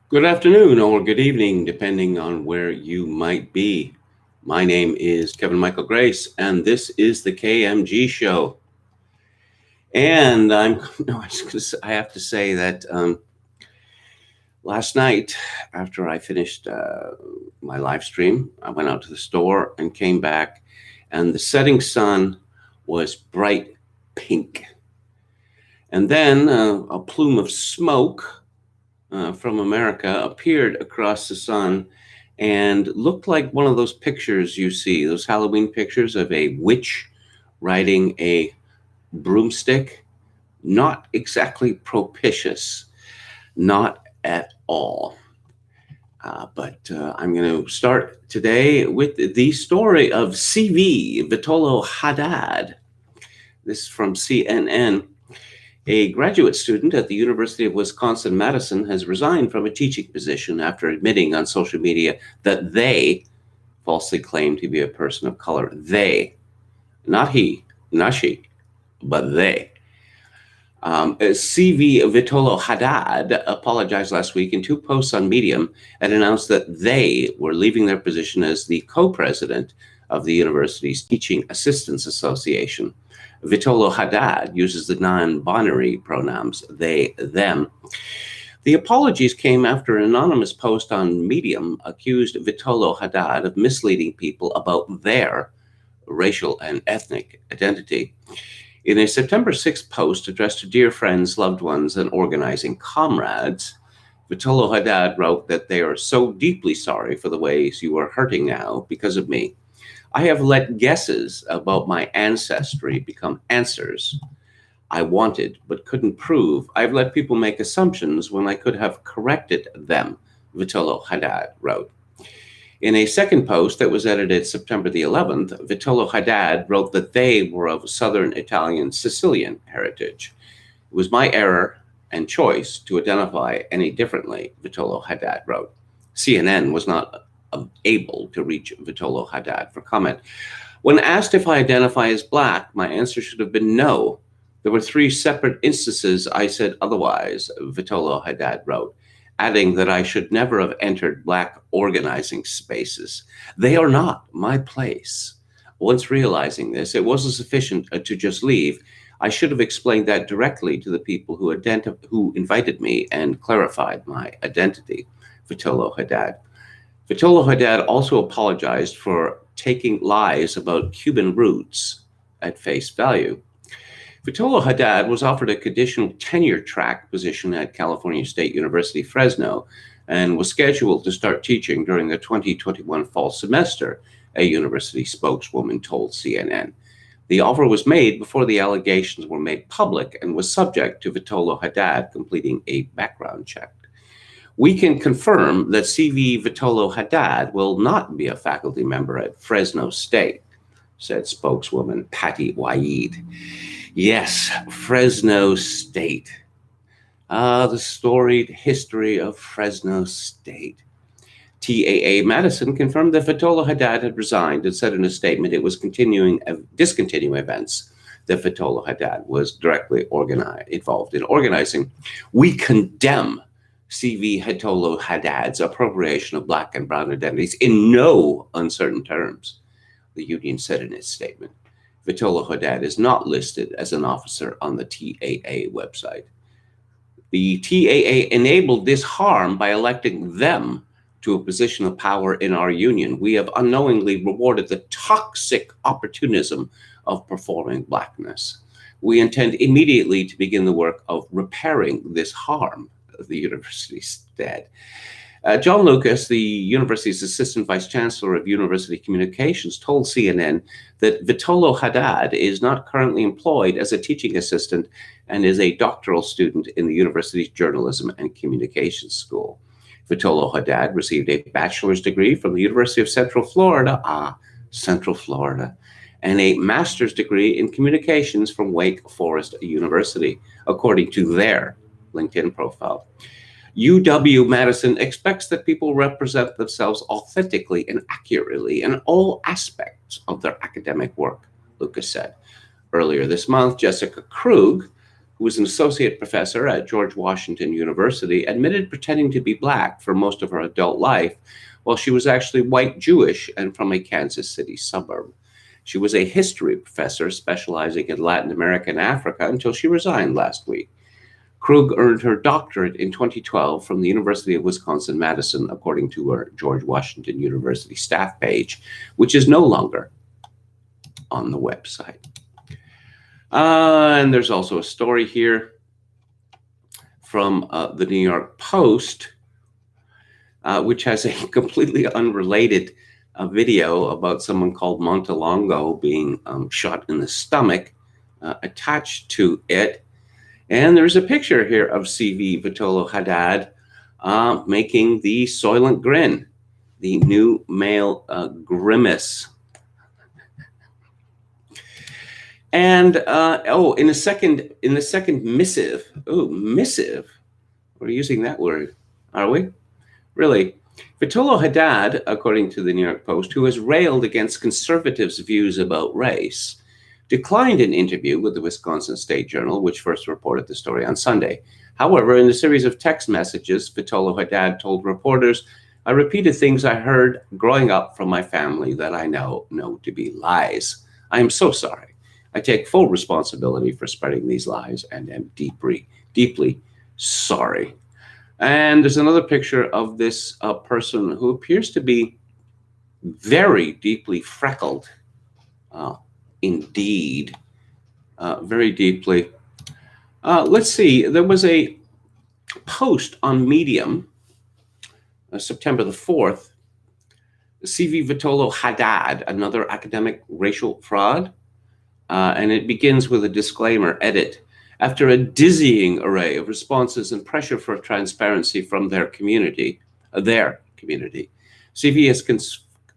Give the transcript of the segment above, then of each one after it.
Good afternoon or good evening, depending on where you might be. My name is Kevin Michael Grace, and this is the KMG show. And I have to say that last night, after I finished my live stream, I went out to the store and came back, and the setting sun was bright pink. And then a plume of smoke from America appeared across the sun and looked like one of those pictures you see, those Halloween pictures of a witch riding a broomstick. Not exactly propitious, not at all. But I'm going to start today with the story of CV, Vitolo Haddad. This is from CNN. A graduate student at the University of Wisconsin-Madison has resigned from a teaching position after admitting on social media that they falsely claimed to be a person of color. They, not he, not she, but they. CV Vitolo Haddad apologized last week in two posts on Medium and announced that they were leaving their position as the co-president of the university's Teaching Assistants Association. Vitolo Haddad uses the non-binary pronouns they, them. The apologies came after an anonymous post on Medium accused Vitolo Haddad of misleading people about their racial and ethnic identity. In a September 6th post addressed to dear friends, loved ones, and organizing comrades, Vitolo Haddad wrote that they are so deeply sorry for the ways you are hurting now because of me. I have let guesses about my ancestry become answers I wanted but couldn't prove. I've let people make assumptions when I could have corrected them, Vitolo Haddad wrote. In a second post that was edited September the 11th, Vitolo Haddad wrote that they were of Southern Italian Sicilian heritage. It was my error and choice to identify any differently, Vitolo Haddad wrote. CNN was not able to reach Vitolo Haddad for comment. When asked if I identify as Black, my answer should have been no. There were three separate instances I said otherwise, Vitolo Haddad wrote, adding that I should never have entered Black organizing spaces. They are not my place. Once realizing this, it wasn't sufficient to just leave. I should have explained that directly to the people who invited me and clarified my identity, Vitolo Haddad. Vitolo Haddad also apologized for taking lies about Cuban roots at face value. Vitolo Haddad was offered a conditional tenure track position at California State University, Fresno, and was scheduled to start teaching during the 2021 fall semester, a university spokeswoman told CNN. The offer was made before the allegations were made public and was subject to Vitolo Haddad completing a background check. We can confirm that CV Vitolo Haddad will not be a faculty member at Fresno State, said spokeswoman Patty Waid. Yes, Fresno State. The storied history of Fresno State. TAA Madison confirmed that Vitolo Haddad had resigned and said in a statement it was discontinuing events that Vitolo Haddad was directly involved in organizing. We condemn CV Vitolo Haddad's appropriation of Black and Brown identities in no uncertain terms, the union said in its statement. Vitolo Haddad is not listed as an officer on the TAA website. The TAA enabled this harm by electing them to a position of power in our union. We have unknowingly rewarded the toxic opportunism of performing Blackness. We intend immediately to begin the work of repairing this harm, the university said. John Lucas, the university's assistant vice chancellor of university communications, told CNN that Vitolo Haddad is not currently employed as a teaching assistant and is a doctoral student in the university's journalism and communications school. Vitolo Haddad received a bachelor's degree from the University of Central Florida, Central Florida, and a master's degree in communications from Wake Forest University, according to their LinkedIn profile. UW-Madison expects that people represent themselves authentically and accurately in all aspects of their academic work, Lucas said. Earlier this month, Jessica Krug, who was an associate professor at George Washington University, admitted pretending to be Black for most of her adult life, while she was actually white Jewish and from a Kansas City suburb. She was a history professor specializing in Latin America and Africa until she resigned last week. Krug earned her doctorate in 2012 from the University of Wisconsin-Madison, according to her George Washington University staff page, which is no longer on the website. And there's also a story here from the New York Post, which has a completely unrelated video about someone called Montalongo being shot in the stomach attached to it. And there's a picture here of CV Vitolo Haddad making the Soylent Grin, the new male grimace. And in the second missive, missive, we're using that word, are we? Really? Vitolo Haddad, according to the New York Post, who has railed against conservatives' views about race, declined an interview with the Wisconsin State Journal, which first reported the story on Sunday. However, in a series of text messages, Vitolo Haddad told reporters, "I repeated things I heard growing up from my family that I know to be lies. I am so sorry. I take full responsibility for spreading these lies and am deeply sorry." And there's another picture of this person who appears to be very deeply freckled. Indeed, very deeply. Let's see, there was a post on Medium, September the 4th, CV Vitolo Haddad, another academic racial fraud. And it begins with a disclaimer, edit. After a dizzying array of responses and pressure for transparency from their community, CV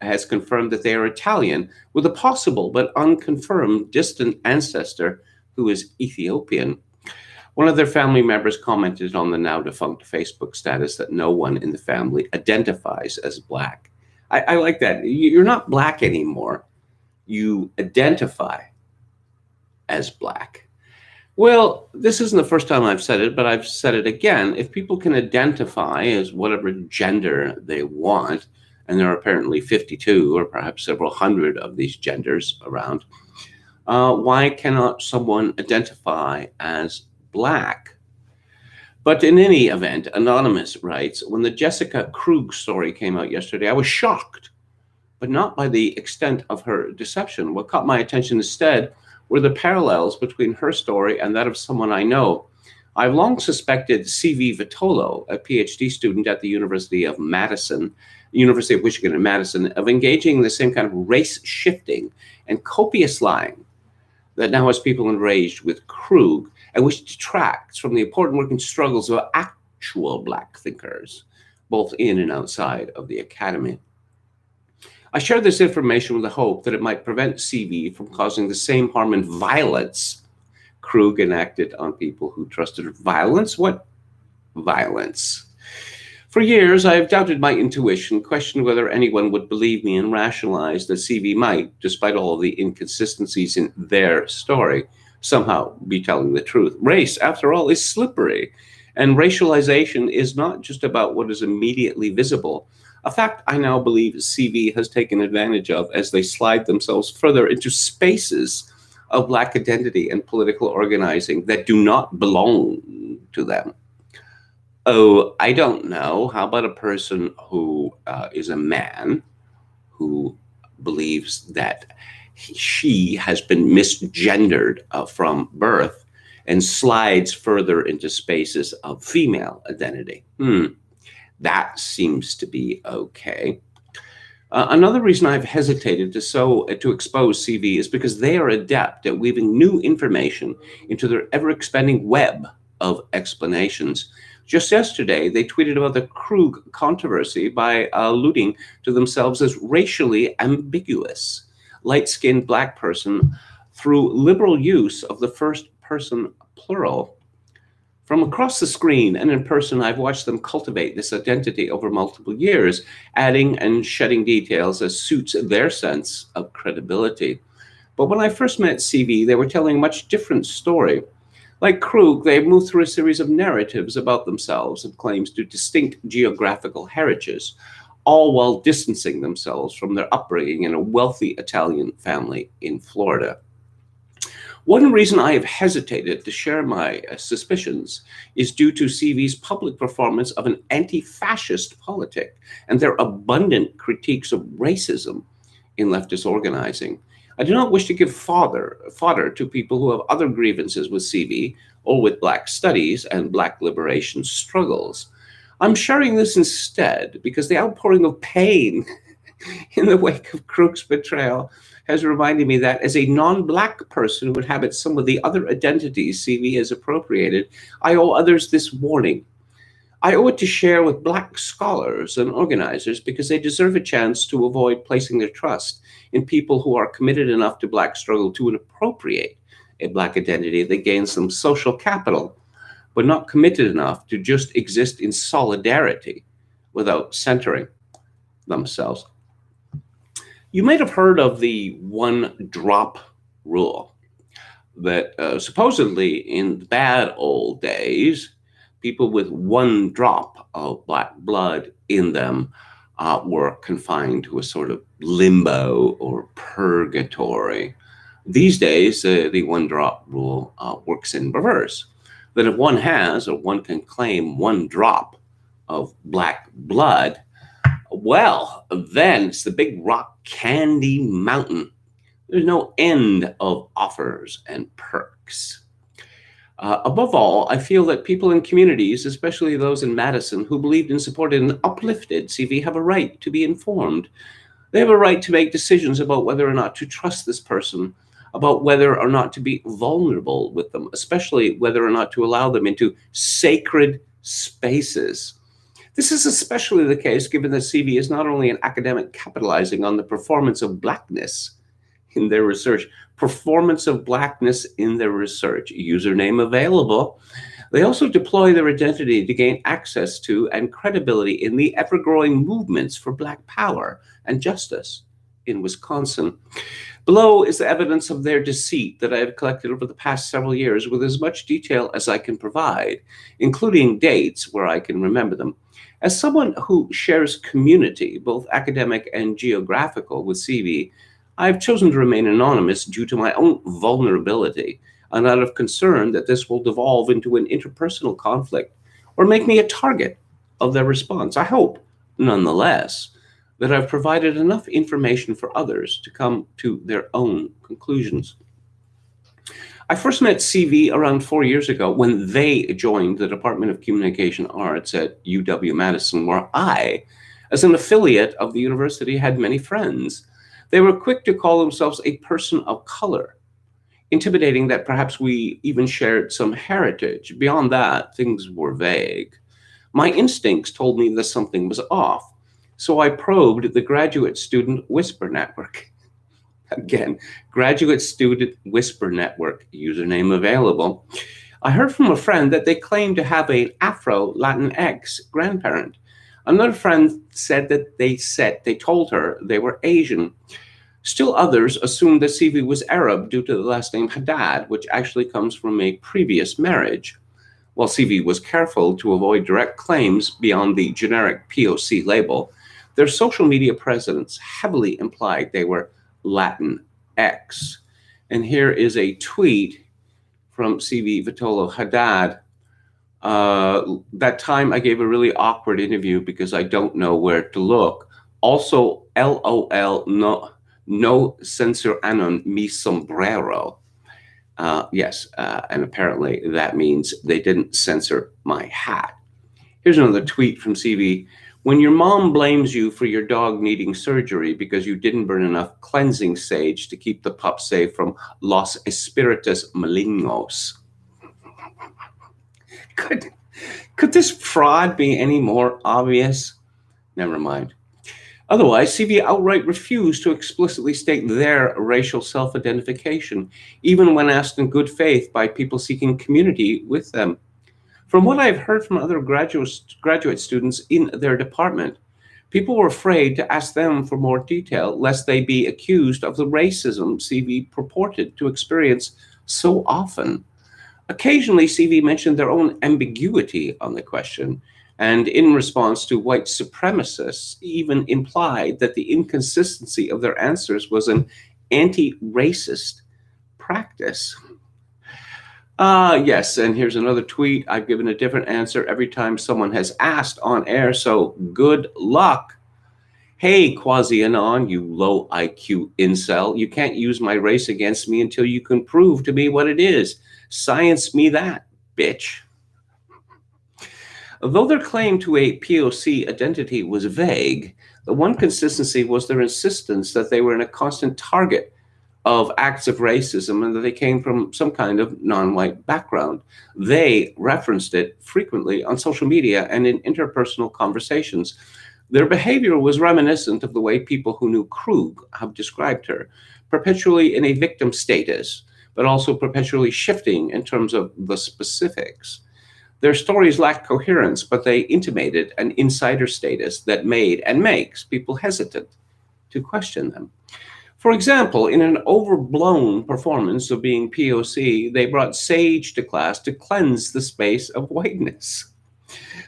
has confirmed that they are Italian with a possible but unconfirmed distant ancestor who is Ethiopian. One of their family members commented on the now defunct Facebook status that no one in the family identifies as Black. I like that. You're not Black anymore. You identify as Black. Well, this isn't the first time I've said it, but I've said it again. If people can identify as whatever gender they want, and there are apparently 52 or perhaps several hundred of these genders around, why cannot someone identify as Black? But in any event, Anonymous writes, when the Jessica Krug story came out yesterday, I was shocked, but not by the extent of her deception. What caught my attention instead were the parallels between her story and that of someone I know. I've long suspected CV Vitolo, a PhD student at the University of Michigan in Madison, of engaging in the same kind of race shifting and copious lying that now has people enraged with Krug and which detracts from the important work and struggles of actual Black thinkers, both in and outside of the academy. I share this information with the hope that it might prevent CV from causing the same harm and violence Krug enacted on people who trusted her. Violence? What violence? For years, I have doubted my intuition, questioned whether anyone would believe me, and rationalized that CV might, despite all of the inconsistencies in their story, somehow be telling the truth. Race, after all, is slippery, and racialization is not just about what is immediately visible, a fact I now believe CV has taken advantage of as they slide themselves further into spaces of Black identity and political organizing that do not belong to them. Oh, I don't know. How about a person who is a man who believes that she has been misgendered from birth and slides further into spaces of female identity? That seems to be okay. Another reason I've hesitated to expose CV is because they are adept at weaving new information into their ever-expanding web of explanations. Just yesterday, they tweeted about the Krug controversy by alluding to themselves as racially ambiguous, light-skinned Black person through liberal use of the first-person plural. From across the screen and in person, I've watched them cultivate this identity over multiple years, adding and shedding details as suits their sense of credibility. But when I first met CV, they were telling a much different story. Like Krug, they have moved through a series of narratives about themselves and claims to distinct geographical heritages, all while distancing themselves from their upbringing in a wealthy Italian family in Florida. One reason I have hesitated to share my suspicions is due to CV's public performance of an anti-fascist politic and their abundant critiques of racism in leftist organizing. I do not wish to give fodder to people who have other grievances with CV or with Black studies and Black liberation struggles. I'm sharing this instead because the outpouring of pain in the wake of Krug's betrayal has reminded me that as a non-Black person who inhabits some of the other identities CV has appropriated, I owe others this warning. I owe it to share with Black scholars and organizers because they deserve a chance to avoid placing their trust in people who are committed enough to Black struggle to appropriate a Black identity that gains them social capital, but not committed enough to just exist in solidarity without centering themselves. You might have heard of the one drop rule that supposedly in the bad old days, people with one drop of Black blood in them were confined to a sort of limbo or purgatory. These days, the one drop rule works in reverse, that if one has or one can claim one drop of Black blood, well, then it's the big rock candy mountain. There's no end of offers and perks. Above all, I feel that people in communities, especially those in Madison, who believed and supported and uplifted CV have a right to be informed. They have a right to make decisions about whether or not to trust this person, about whether or not to be vulnerable with them, especially whether or not to allow them into sacred spaces. This is especially the case given that CV is not only an academic capitalizing on the performance of Blackness in their research, username available. They also deploy their identity to gain access to and credibility in the ever-growing movements for Black power and justice in Wisconsin. Below is the evidence of their deceit that I have collected over the past several years with as much detail as I can provide, including dates where I can remember them. As someone who shares community, both academic and geographical, with CV, I've chosen to remain anonymous due to my own vulnerability and out of concern that this will devolve into an interpersonal conflict or make me a target of their response. I hope, nonetheless, that I've provided enough information for others to come to their own conclusions. I first met CV around 4 years ago when they joined the Department of Communication Arts at UW-Madison, where I, as an affiliate of the university, had many friends. They were quick to call themselves a person of color, intimating that perhaps we even shared some heritage. Beyond that, things were vague. My instincts told me that something was off, so I probed the Graduate Student Whisper Network. Again, Graduate Student Whisper Network, username available. I heard from a friend that they claimed to have an Afro-Latinx grandparent. Another friend said that they told her they were Asian. Still others assumed that CV was Arab due to the last name Haddad, which actually comes from a previous marriage. While CV was careful to avoid direct claims beyond the generic POC label, their social media presence heavily implied they were Latinx. And here is a tweet from CV Vitolo Haddad. That time I gave a really awkward interview because I don't know where to look. Also, LOL, no censor anon mi sombrero. Yes, and apparently that means they didn't censor my hat. Here's another tweet from CV. When your mom blames you for your dog needing surgery because you didn't burn enough cleansing sage to keep the pup safe from los espíritus malignos. Could this fraud be any more obvious? Never mind. Otherwise, CV outright refused to explicitly state their racial self-identification, even when asked in good faith by people seeking community with them. From what I've heard from other graduate students in their department, people were afraid to ask them for more detail, lest they be accused of the racism CV purported to experience so often. Occasionally, CV mentioned their own ambiguity on the question, and in response to white supremacists, even implied that the inconsistency of their answers was an anti-racist practice. Yes, and here's another tweet. I've given a different answer every time someone has asked on air, so good luck. Hey, Quasi-Anon, you low IQ incel, you can't use my race against me until you can prove to me what it is. Science me that, bitch. Though their claim to a POC identity was vague, the one consistency was their insistence that they were in a constant target of acts of racism and that they came from some kind of non-white background. They referenced it frequently on social media and in interpersonal conversations. Their behavior was reminiscent of the way people who knew Krug have described her, perpetually in a victim status, but also perpetually shifting in terms of the specifics. Their stories lacked coherence, but they intimated an insider status that made and makes people hesitant to question them. For example, in an overblown performance of being POC, they brought sage to class to cleanse the space of whiteness.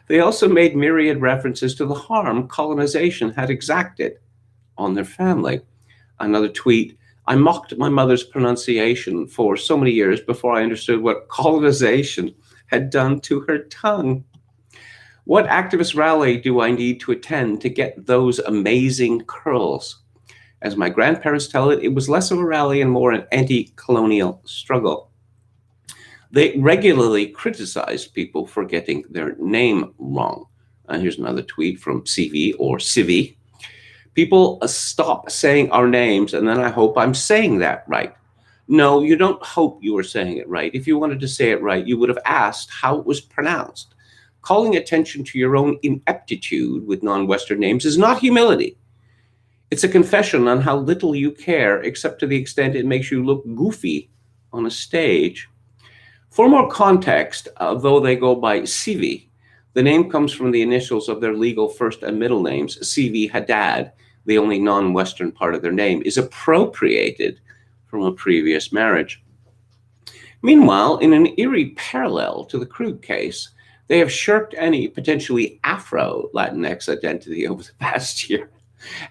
They also made myriad references to the harm colonization had exacted on their family. Another tweet, I mocked my mother's pronunciation for so many years before I understood what colonization had done to her tongue. What activist rally do I need to attend to get those amazing curls? As my grandparents tell it, it was less of a rally and more an anti-colonial struggle. They regularly criticized people for getting their name wrong. Here's another tweet from CV or Civi. People stop saying our names, and then I hope I'm saying that right. No, you don't hope you are saying it right. If you wanted to say it right, you would have asked how it was pronounced. Calling attention to your own ineptitude with non-Western names is not humility. It's a confession on how little you care, except to the extent it makes you look goofy on a stage. For more context, though they go by CV, the name comes from the initials of their legal first and middle names. CV Haddad, the only non-Western part of their name, is appropriated from a previous marriage. Meanwhile, in an eerie parallel to the Krug case, they have shirked any potentially Afro-Latinx identity over the past year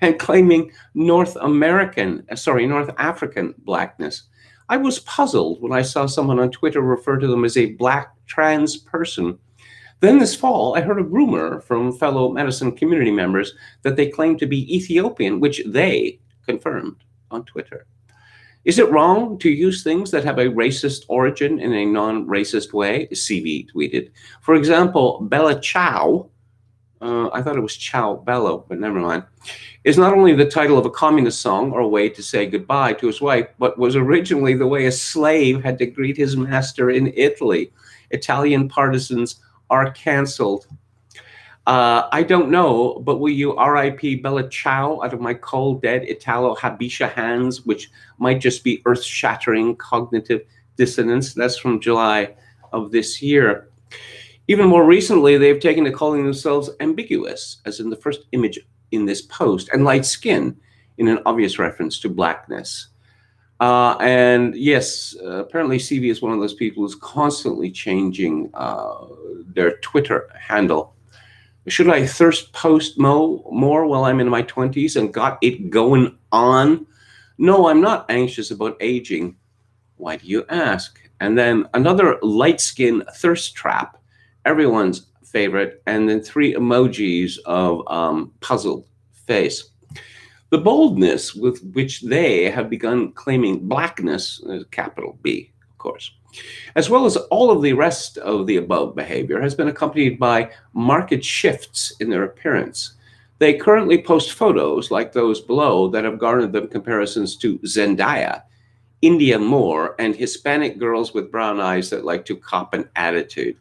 and claiming North African blackness. I was puzzled when I saw someone on Twitter refer to them as a black trans person. Then this fall, I heard a rumor from fellow Madison community members that they claim to be Ethiopian, which they confirmed on Twitter. Is it wrong to use things that have a racist origin in a non-racist way? CV tweeted. For example, Bella Ciao, I thought it was Ciao Bello, but never mind, is not only the title of a communist song or a way to say goodbye to his wife, but was originally the way a slave had to greet his master in Italy. Italian partisans are canceled. I don't know, but will you RIP Bella Ciao out of my cold, dead Italo-Habesha hands, which might just be earth-shattering cognitive dissonance? That's from July of this year. Even more recently, they've taken to calling themselves ambiguous, as in the first image in this post, and light skin in an obvious reference to blackness. And yes, apparently CV is one of those people who's constantly changing their Twitter handle. Should I thirst post more while I'm in my 20s and got it going on? No, I'm not anxious about aging. Why do you ask? And then another light skin thirst trap, everyone's favorite, and then 3 emojis of puzzled face. The boldness with which they have begun claiming blackness, capital B, of course, as well as all of the rest of the above behavior, has been accompanied by marked shifts in their appearance. They currently post photos like those below that have garnered them comparisons to Zendaya, India Moore, and Hispanic girls with brown eyes that like to cop an attitude.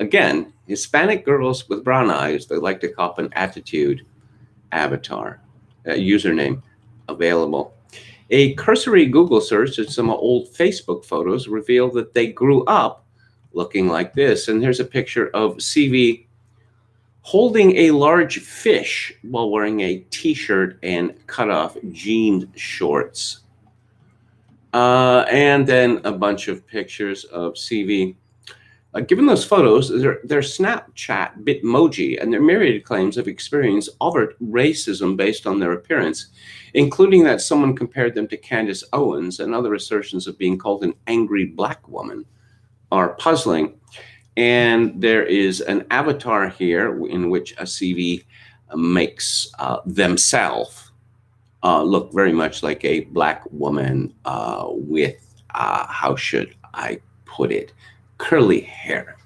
Again, Hispanic girls with brown eyes that like to cop an attitude. Avatar, username available. A cursory Google search of some old Facebook photos revealed that they grew up looking like this. And here's a picture of CV holding a large fish while wearing a t-shirt and cut-off jean shorts. And then a bunch of pictures of CV. Given those photos, their Snapchat Bitmoji and their myriad claims of experience overt racism based on their appearance, including that someone compared them to Candace Owens, and other assertions of being called an angry black woman, are puzzling. And there is an avatar here in which a CV makes themselves look very much like a black woman with, how should I put it, curly hair.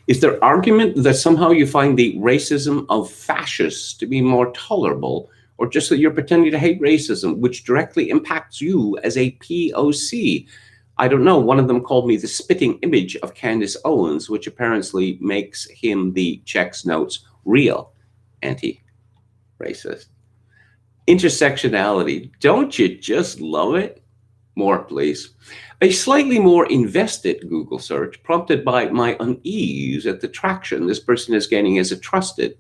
Is there argument that somehow you find the racism of fascists to be more tolerable, or just that you're pretending to hate racism, which directly impacts you as a POC? I don't know. One of them called me the spitting image of Candace Owens, which apparently makes him the checks notes real anti-racist. Intersectionality. Don't you just love it? More, please. A slightly more invested Google search, prompted by my unease at the traction this person is gaining as a trusted,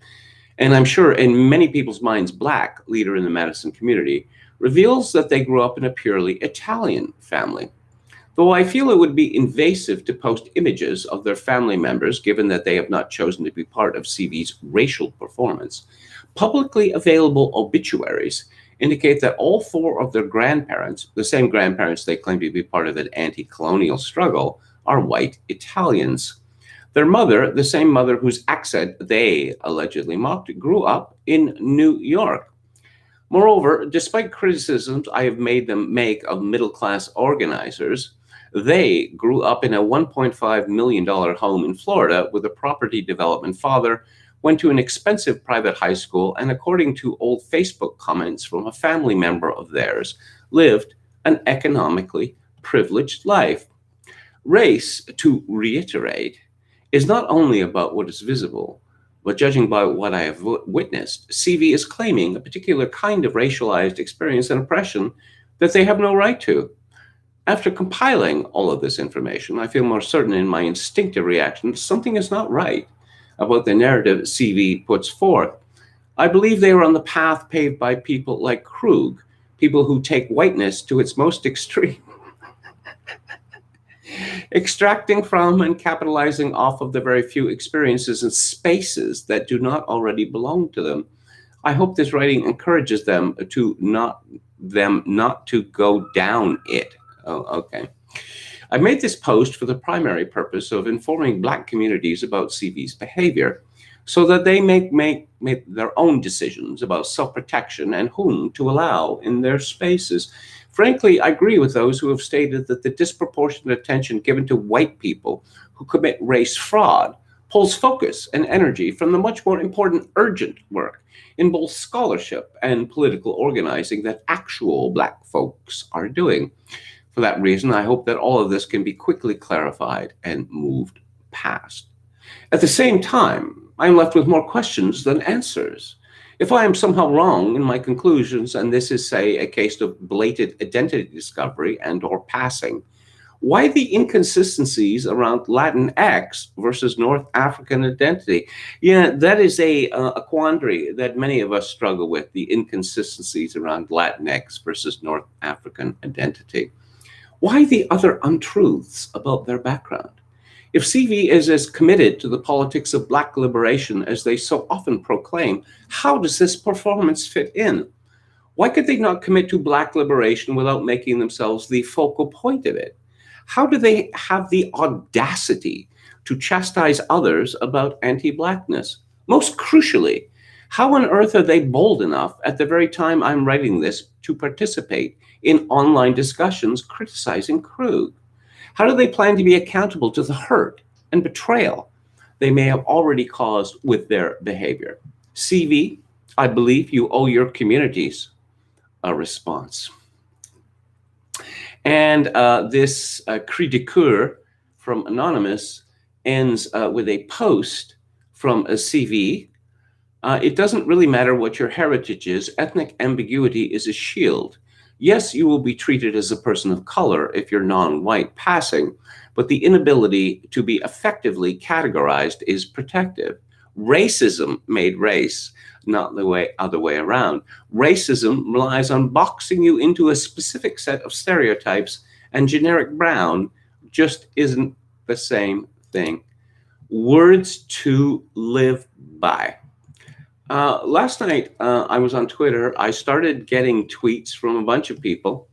and I'm sure in many people's minds, black leader in the Madison community, reveals that they grew up in a purely Italian family. Though I feel it would be invasive to post images of their family members, given that they have not chosen to be part of CV's racial performance, publicly available obituaries indicate that all four of their grandparents, the same grandparents they claim to be part of an anti-colonial struggle, are white Italians. Their mother, the same mother whose accent they allegedly mocked, grew up in New York. Moreover, despite criticisms I have made them make of middle-class organizers, they grew up in a $1.5 million home in Florida with a property development father, went to an expensive private high school, and according to old Facebook comments from a family member of theirs, lived an economically privileged life. Race, to reiterate, is not only about what is visible, but judging by what I have witnessed, CV is claiming a particular kind of racialized experience and oppression that they have no right to. After compiling all of this information, I feel more certain in my instinctive reaction that something is not right about the narrative CV puts forth. I believe they are on the path paved by people like Krug, people who take whiteness to its most extreme, extracting from and capitalizing off of the very few experiences and spaces that do not already belong to them. I hope this writing encourages them not to go down it. Oh, okay. I made this post for the primary purpose of informing Black communities about CV's behavior, so that they make their own decisions about self-protection and whom to allow in their spaces. Frankly, I agree with those who have stated that the disproportionate attention given to white people who commit race fraud pulls focus and energy from the much more important urgent work in both scholarship and political organizing that actual Black folks are doing. For that reason, I hope that all of this can be quickly clarified and moved past. At the same time, I'm left with more questions than answers. If I am somehow wrong in my conclusions, and this is, say, a case of blatant identity discovery and or passing, why the inconsistencies around Latinx versus North African identity? Yeah, that is a quandary that many of us struggle with, the inconsistencies around Latinx versus North African identity. Why the other untruths about their background? If CV is as committed to the politics of Black liberation as they so often proclaim, how does this performance fit in? Why could they not commit to Black liberation without making themselves the focal point of it? How do they have the audacity to chastise others about anti-Blackness? Most crucially, how on earth are they bold enough at the very time I'm writing this to participate in online discussions criticizing Krug? How do they plan to be accountable to the hurt and betrayal they may have already caused with their behavior? CV, I believe you owe your communities a response. And this cri de coeur from Anonymous ends with a post from a CV. It doesn't really matter what your heritage is. Ethnic ambiguity is a shield. Yes, you will be treated as a person of color if you're non-white passing, but the inability to be effectively categorized is protective. Racism made race, not the other way around. Racism relies on boxing you into a specific set of stereotypes, and generic brown just isn't the same thing. Words to live by. Last night, I was on Twitter. I started getting tweets from a bunch of people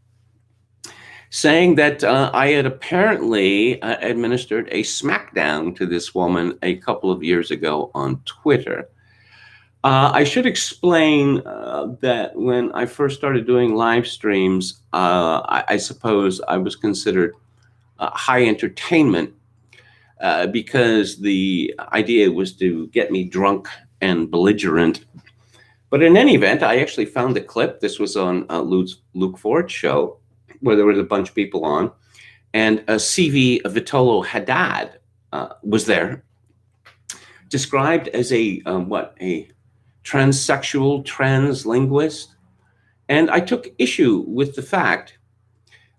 saying that I had apparently administered a smackdown to this woman a couple of years ago on Twitter. I should explain that when I first started doing live streams, I suppose I was considered high entertainment because the idea was to get me drunk and belligerent. But in any event, I actually found the clip. This was on Luke Ford's show, where there was a bunch of people on, and CV Vitolo Haddad was there, described as a transsexual translinguist. And I took issue with the fact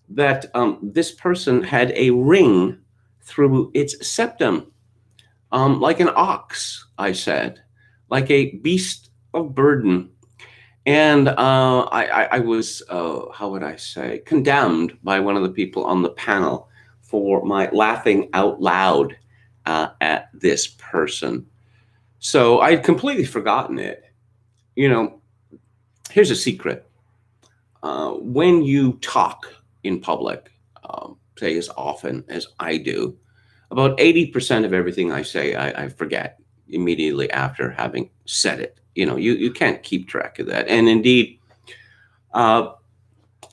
that this person had a ring through its septum, like an ox, I said, like a beast of burden. And I was, how would I say, condemned by one of the people on the panel for my laughing out loud at this person. So I'd completely forgotten it. You know, here's a secret. When you talk in public, say as often as I do, about 80% of everything I say, I forget immediately after having said it. You know, you can't keep track of that. And indeed,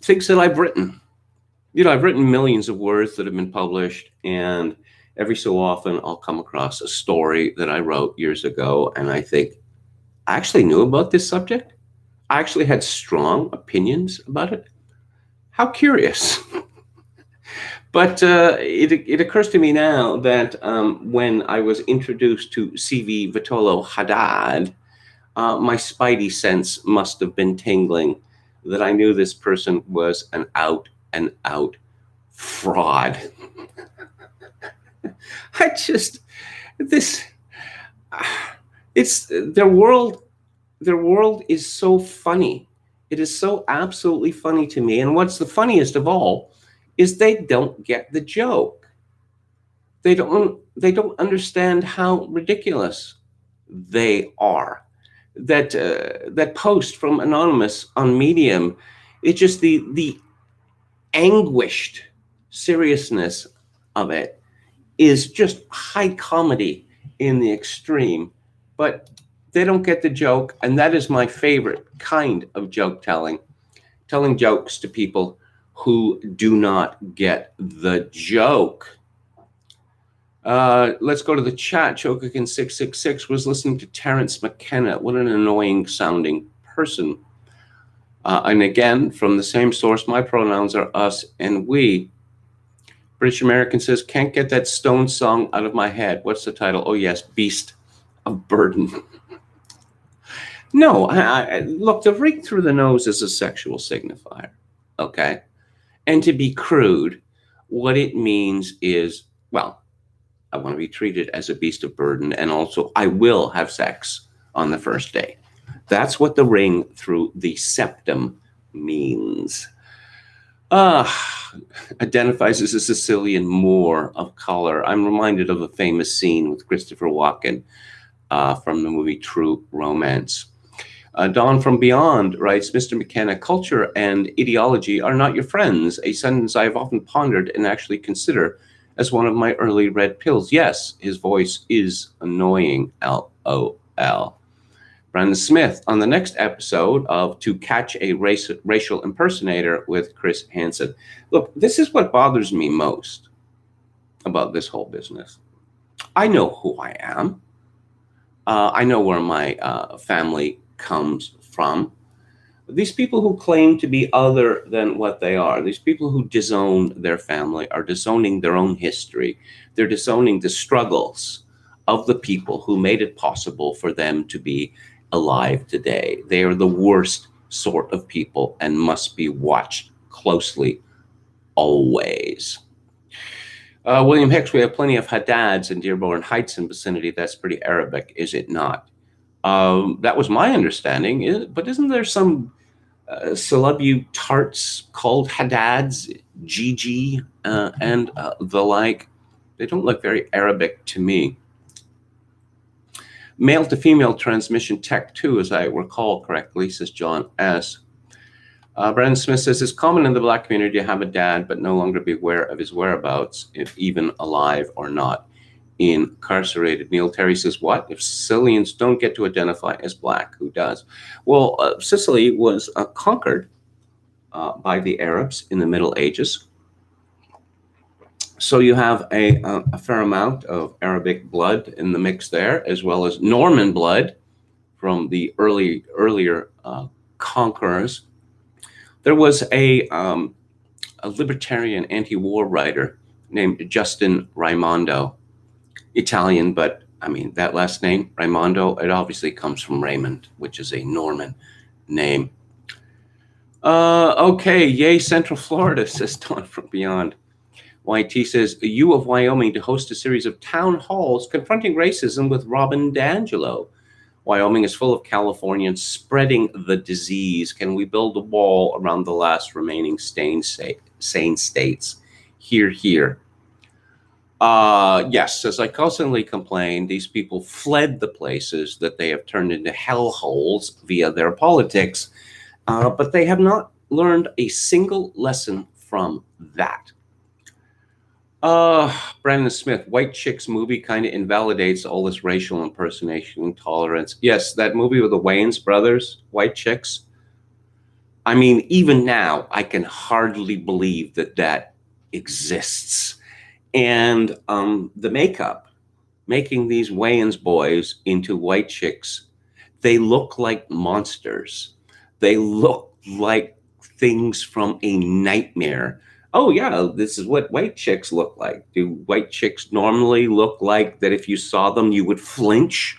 things that I've written, you know, I've written millions of words that have been published, and every so often I'll come across a story that I wrote years ago, and I think, I actually knew about this subject. I actually had strong opinions about it. How curious. But it occurs to me now that when I was introduced to CV Vitolo Haddad, my spidey sense must have been tingling that I knew this person was an out and out fraud. It's their world is so funny. It is so absolutely funny to me. And what's the funniest of all is they don't get the joke. They don't understand how ridiculous they are. That post from Anonymous on Medium, it's just the anguished seriousness of it is just high comedy in the extreme, but they don't get the joke. And that is my favorite kind of joke telling jokes to people who do not get the joke. Let's go to the chat. Chokakin666 was listening to Terence McKenna. What an annoying sounding person. And again, from the same source, my pronouns are us and we. British American says, can't get that Stone song out of my head. What's the title? Oh yes, Beast of Burden. No, look, the ring through the nose is a sexual signifier, okay? And to be crude, what it means is, well, I want to be treated as a beast of burden, and also I will have sex on the first day. That's what the ring through the septum means. Identifies as a Sicilian Moor of color. I'm reminded of a famous scene with Christopher Walken from the movie True Romance. Dawn from Beyond writes, Mr. McKenna, culture and ideology are not your friends, a sentence I have often pondered and actually consider as one of my early red pills. Yes, his voice is annoying, LOL. Brandon Smith, on the next episode of To Catch a Racial Impersonator with Chris Hansen. Look, this is what bothers me most about this whole business. I know who I am. I know where my family comes from. These people who claim to be other than what they are, these people who disown their family, are disowning their own history. They're disowning the struggles of the people who made it possible for them to be alive today. They are the worst sort of people and must be watched closely always. William Hicks, we have plenty of Haddads in Dearborn Heights and vicinity. That's pretty Arabic, is it not? That was my understanding. But isn't there some celebutarts called Haddads, Gigi, and the like? They don't look very Arabic to me. Male to female transmission tech 2, as I recall correctly, says John S. Brandon Smith says, it's common in the Black community to have a dad, but no longer be aware of his whereabouts, if even alive or not. Incarcerated. Neil Terry says, what? If Sicilians don't get to identify as Black, who does? Well, Sicily was conquered by the Arabs in the Middle Ages. So you have a fair amount of Arabic blood in the mix there, as well as Norman blood from the earlier conquerors. There was a libertarian anti-war writer named Justin Raimondo, Italian, but I mean, that last name, Raimondo, it obviously comes from Raymond, which is a Norman name. Okay, yay, Central Florida, says Dawn from Beyond. YT says, U of Wyoming to host a series of town halls confronting racism with Robin DeAngelo. Wyoming is full of Californians spreading the disease. Can we build a wall around the last remaining sane states? Hear, hear. Yes, as I constantly complain, these people fled the places that they have turned into hellholes via their politics, but they have not learned a single lesson from that. Brandon Smith, White Chicks movie kind of invalidates all this racial impersonation and tolerance. Yes, that movie with the Wayans brothers, White Chicks. I mean, even now, I can hardly believe that that exists. And the makeup, making these Wayans boys into white chicks, they look like monsters. They look like things from a nightmare. Oh yeah, this is what white chicks look like. Do white chicks normally look like that if you saw them, you would flinch?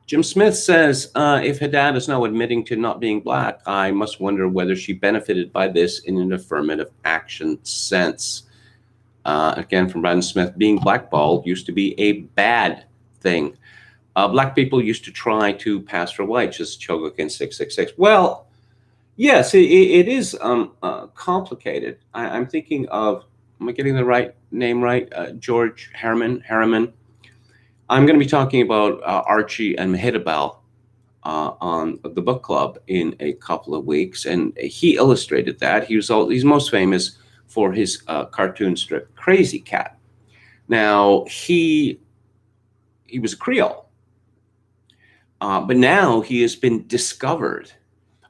Jim Smith says, if Haddad is now admitting to not being Black, I must wonder whether she benefited by this in an affirmative action sense. Again, from Brandon Smith, being blackballed used to be a bad thing. Black people used to try to pass for white, just Chogokin 666. Well, yes, it is complicated. I'm thinking of, am I getting the right name right? George Harriman. I'm going to be talking about Archie and Mehitabel on the book club in a couple of weeks, and he illustrated that. He's most famous for his cartoon strip Crazy Cat. Now he was a Creole, but now he has been discovered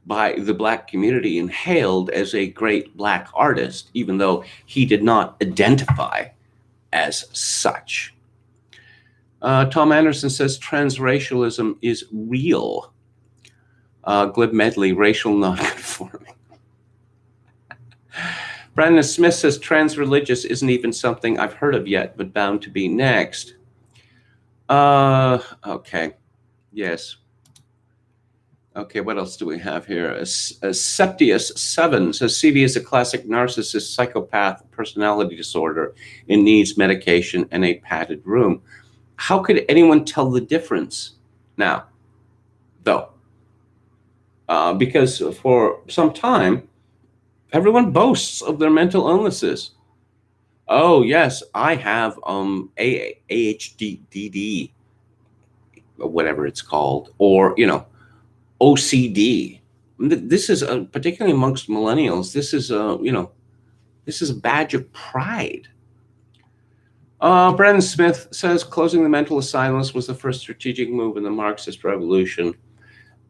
by the Black community and hailed as a great Black artist, even though he did not identify as such. Tom Anderson says transracialism is real. Glib Medley, racial nonconforming. Brandon Smith says transreligious isn't even something I've heard of yet, but bound to be next. Okay, yes. Okay, what else do we have here? Septius7 says CV is a classic narcissist psychopath personality disorder and needs medication and a padded room. How could anyone tell the difference now, though? Because for some time, everyone boasts of their mental illnesses. Oh, yes, I have AHDD, whatever it's called, or, OCD. This is particularly amongst millennials. This is this is a badge of pride. Brandon Smith says closing the mental asylums was the first strategic move in the Marxist revolution.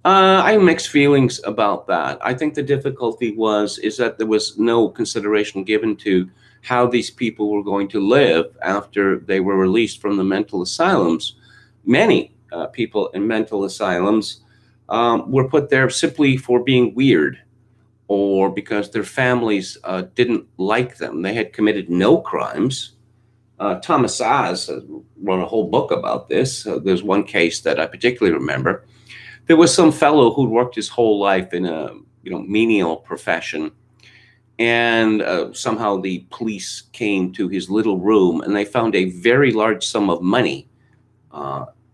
I have mixed feelings about that. I think the difficulty is that there was no consideration given to how these people were going to live after they were released from the mental asylums. Many people in mental asylums were put there simply for being weird or because their families didn't like them. They had committed no crimes. Thomas Saz wrote a whole book about this. There's one case that I particularly remember. There was some fellow who'd worked his whole life in a menial profession, And somehow the police came to his little room and they found a very large sum of money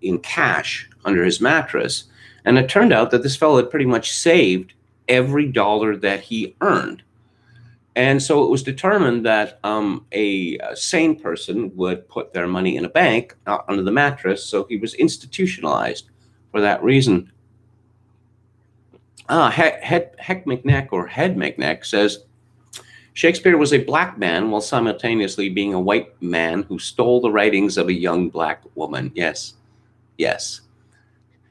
in cash under his mattress. And it turned out that this fellow had pretty much saved every dollar that he earned. And so it was determined that a sane person would put their money in a bank, not under the mattress. So he was institutionalized for that reason. Head McNeck says, Shakespeare was a black man while simultaneously being a white man who stole the writings of a young black woman. Yes, yes.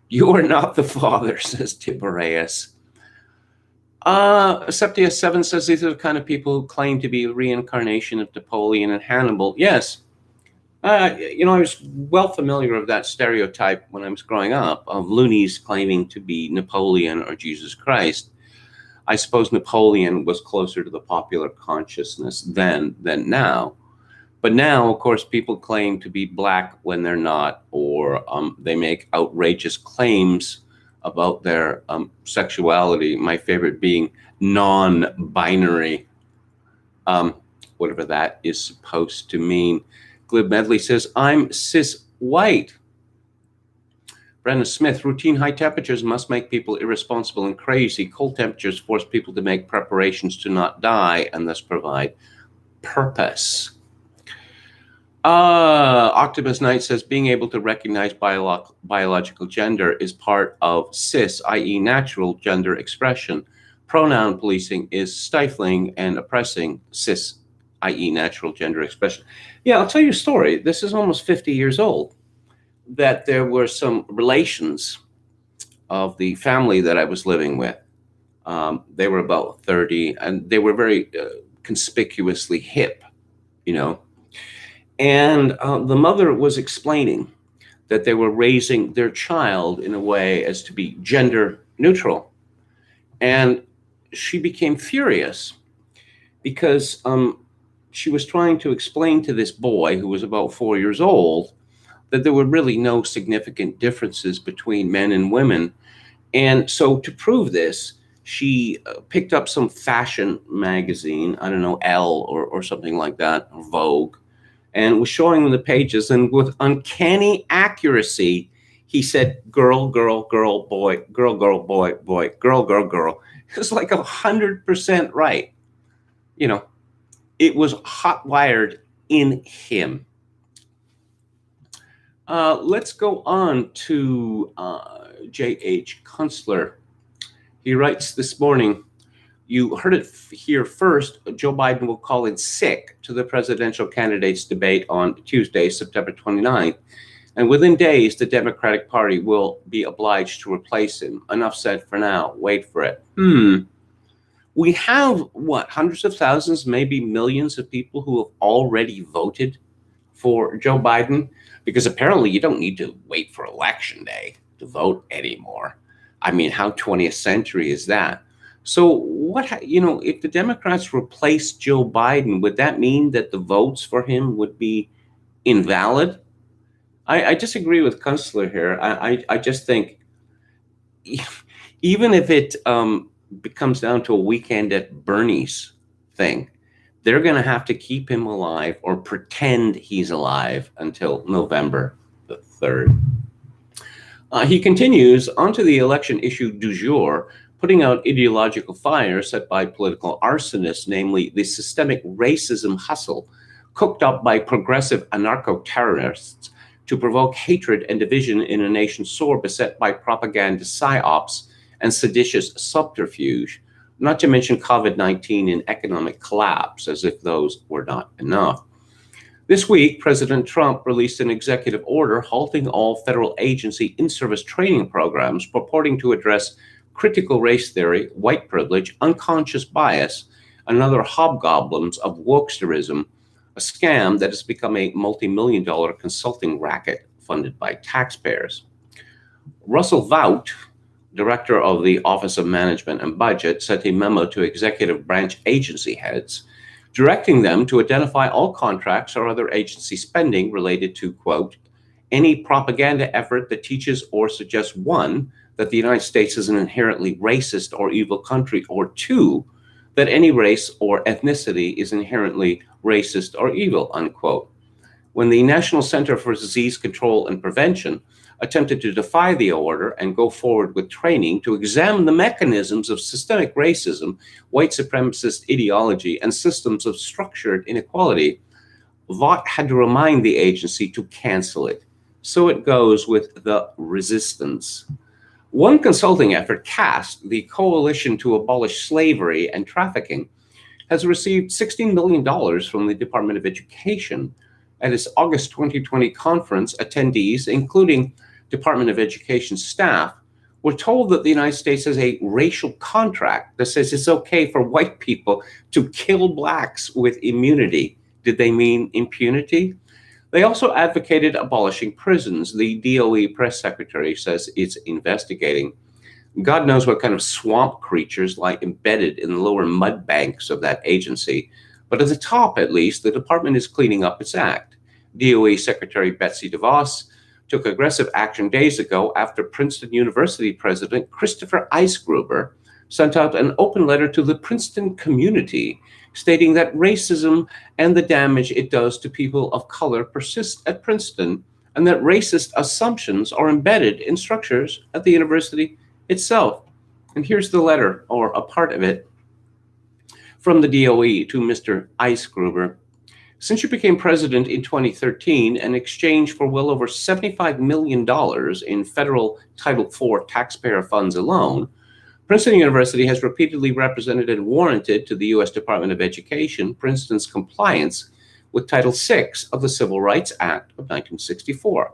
You are not the father, says Tiberius. Septia 7 says these are the kind of people who claim to be a reincarnation of Napoleon and Hannibal. Yes. I was well familiar with that stereotype when I was growing up of loonies claiming to be Napoleon or Jesus Christ. I suppose Napoleon was closer to the popular consciousness then than now. But now, of course, people claim to be black when they're not, or they make outrageous claims about their sexuality, my favorite being non-binary, whatever that is supposed to mean. Glib Medley says, I'm cis-white. Brendan Smith, routine high temperatures must make people irresponsible and crazy. Cold temperatures force people to make preparations to not die and thus provide purpose. Octopus Knight says being able to recognize biological gender is part of cis, i.e. natural gender expression. Pronoun policing is stifling and oppressing cis, i.e. natural gender expression. Yeah, I'll tell you a story. This is almost 50 years old, that there were some relations of the family that I was living with. They were about 30 and they were very conspicuously hip, And the mother was explaining that they were raising their child in a way as to be gender neutral. And she became furious because she was trying to explain to this boy, who was about 4 years old, that there were really no significant differences between men and women. And so to prove this, she picked up some fashion magazine, I don't know, Elle or something like that, or Vogue, and was showing them the pages, and with uncanny accuracy, he said, girl, girl, girl, boy, girl, girl, boy, boy, girl, girl, girl. It was like 100% right. It was hot wired in him. Let's go on to J.H. Kunstler. He writes this morning, you heard it here first, Joe Biden will call in sick to the presidential candidates debate on Tuesday, September 29th. And within days, the Democratic Party will be obliged to replace him. Enough said for now. Wait for it. We have, hundreds of thousands, maybe millions of people who have already voted for Joe Biden? Because apparently you don't need to wait for election day to vote anymore. I mean, how 20th century is that? So if the Democrats replace Joe Biden, would that mean that the votes for him would be invalid? I disagree with Kunstler here. I just think even if it comes down to a weekend at Bernie's thing, they're going to have to keep him alive or pretend he's alive until November the 3rd. He continues, onto the election issue du jour, putting out ideological fire set by political arsonists, namely the systemic racism hustle cooked up by progressive anarcho-terrorists to provoke hatred and division in a nation sore beset by propaganda psyops and seditious subterfuge, not to mention COVID-19 and economic collapse, as if those were not enough. This week, President Trump released an executive order halting all federal agency in-service training programs purporting to address critical race theory, white privilege, unconscious bias, and other hobgoblins of wokesterism, a scam that has become a multi-million-dollar consulting racket funded by taxpayers. Russell Vought, director of the Office of Management and Budget, sent a memo to executive branch agency heads, directing them to identify all contracts or other agency spending related to, quote, any propaganda effort that teaches or suggests, one, that the United States is an inherently racist or evil country, or two, that any race or ethnicity is inherently racist or evil, unquote. When the National Center for Disease Control and Prevention attempted to defy the order and go forward with training to examine the mechanisms of systemic racism, white supremacist ideology, and systems of structured inequality, Vought had to remind the agency to cancel it. So it goes with the resistance. One consulting effort, CAST, the Coalition to Abolish Slavery and Trafficking, has received $16 million from the Department of Education. At its August 2020 conference, attendees, including Department of Education staff, were told that the United States has a racial contract that says it's okay for white people to kill blacks with immunity. Did they mean impunity? They also advocated abolishing prisons. The DOE press secretary says it's investigating. God knows what kind of swamp creatures lie embedded in the lower mud banks of that agency. But at the top, at least, the department is cleaning up its act. DOE Secretary Betsy DeVos took aggressive action days ago after Princeton University President Christopher Eisgruber sent out an open letter to the Princeton community stating that racism and the damage it does to people of color persist at Princeton, and that racist assumptions are embedded in structures at the university itself. And here's the letter, or a part of it, from the DOE to Mr. Eisgruber. Since you became president in 2013, in exchange for well over $75 million in federal Title IV taxpayer funds alone, Princeton University has repeatedly represented and warranted to the U.S. Department of Education Princeton's compliance with Title VI of the Civil Rights Act of 1964.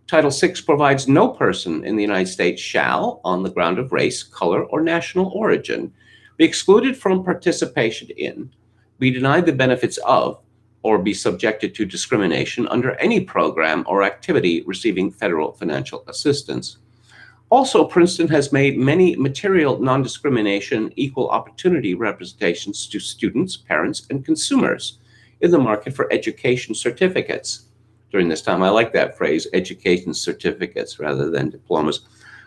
Title VI provides no person in the United States shall, on the ground of race, color, or national origin, be excluded from participation in, be denied the benefits of, or be subjected to discrimination under any program or activity receiving federal financial assistance. Also, Princeton has made many material non-discrimination, equal opportunity representations to students, parents, and consumers in the market for education certificates. During this time, I like that phrase, education certificates rather than diplomas.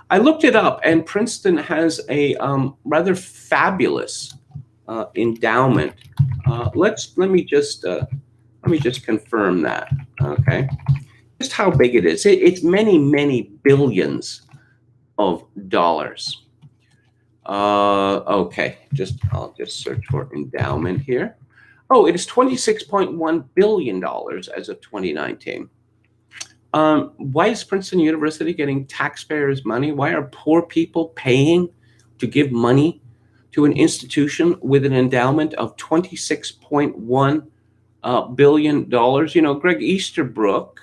I looked it up, and Princeton has a rather fabulous endowment. Let me just confirm that. Okay, just how big it is. It's many, many billions of dollars. Okay, I'll just search for endowment here. Oh, it is $26.1 billion as of 2019. Why is Princeton University getting taxpayers' money? Why are poor people paying to give money to an institution with an endowment of $26.1 billion? You know, Greg Easterbrook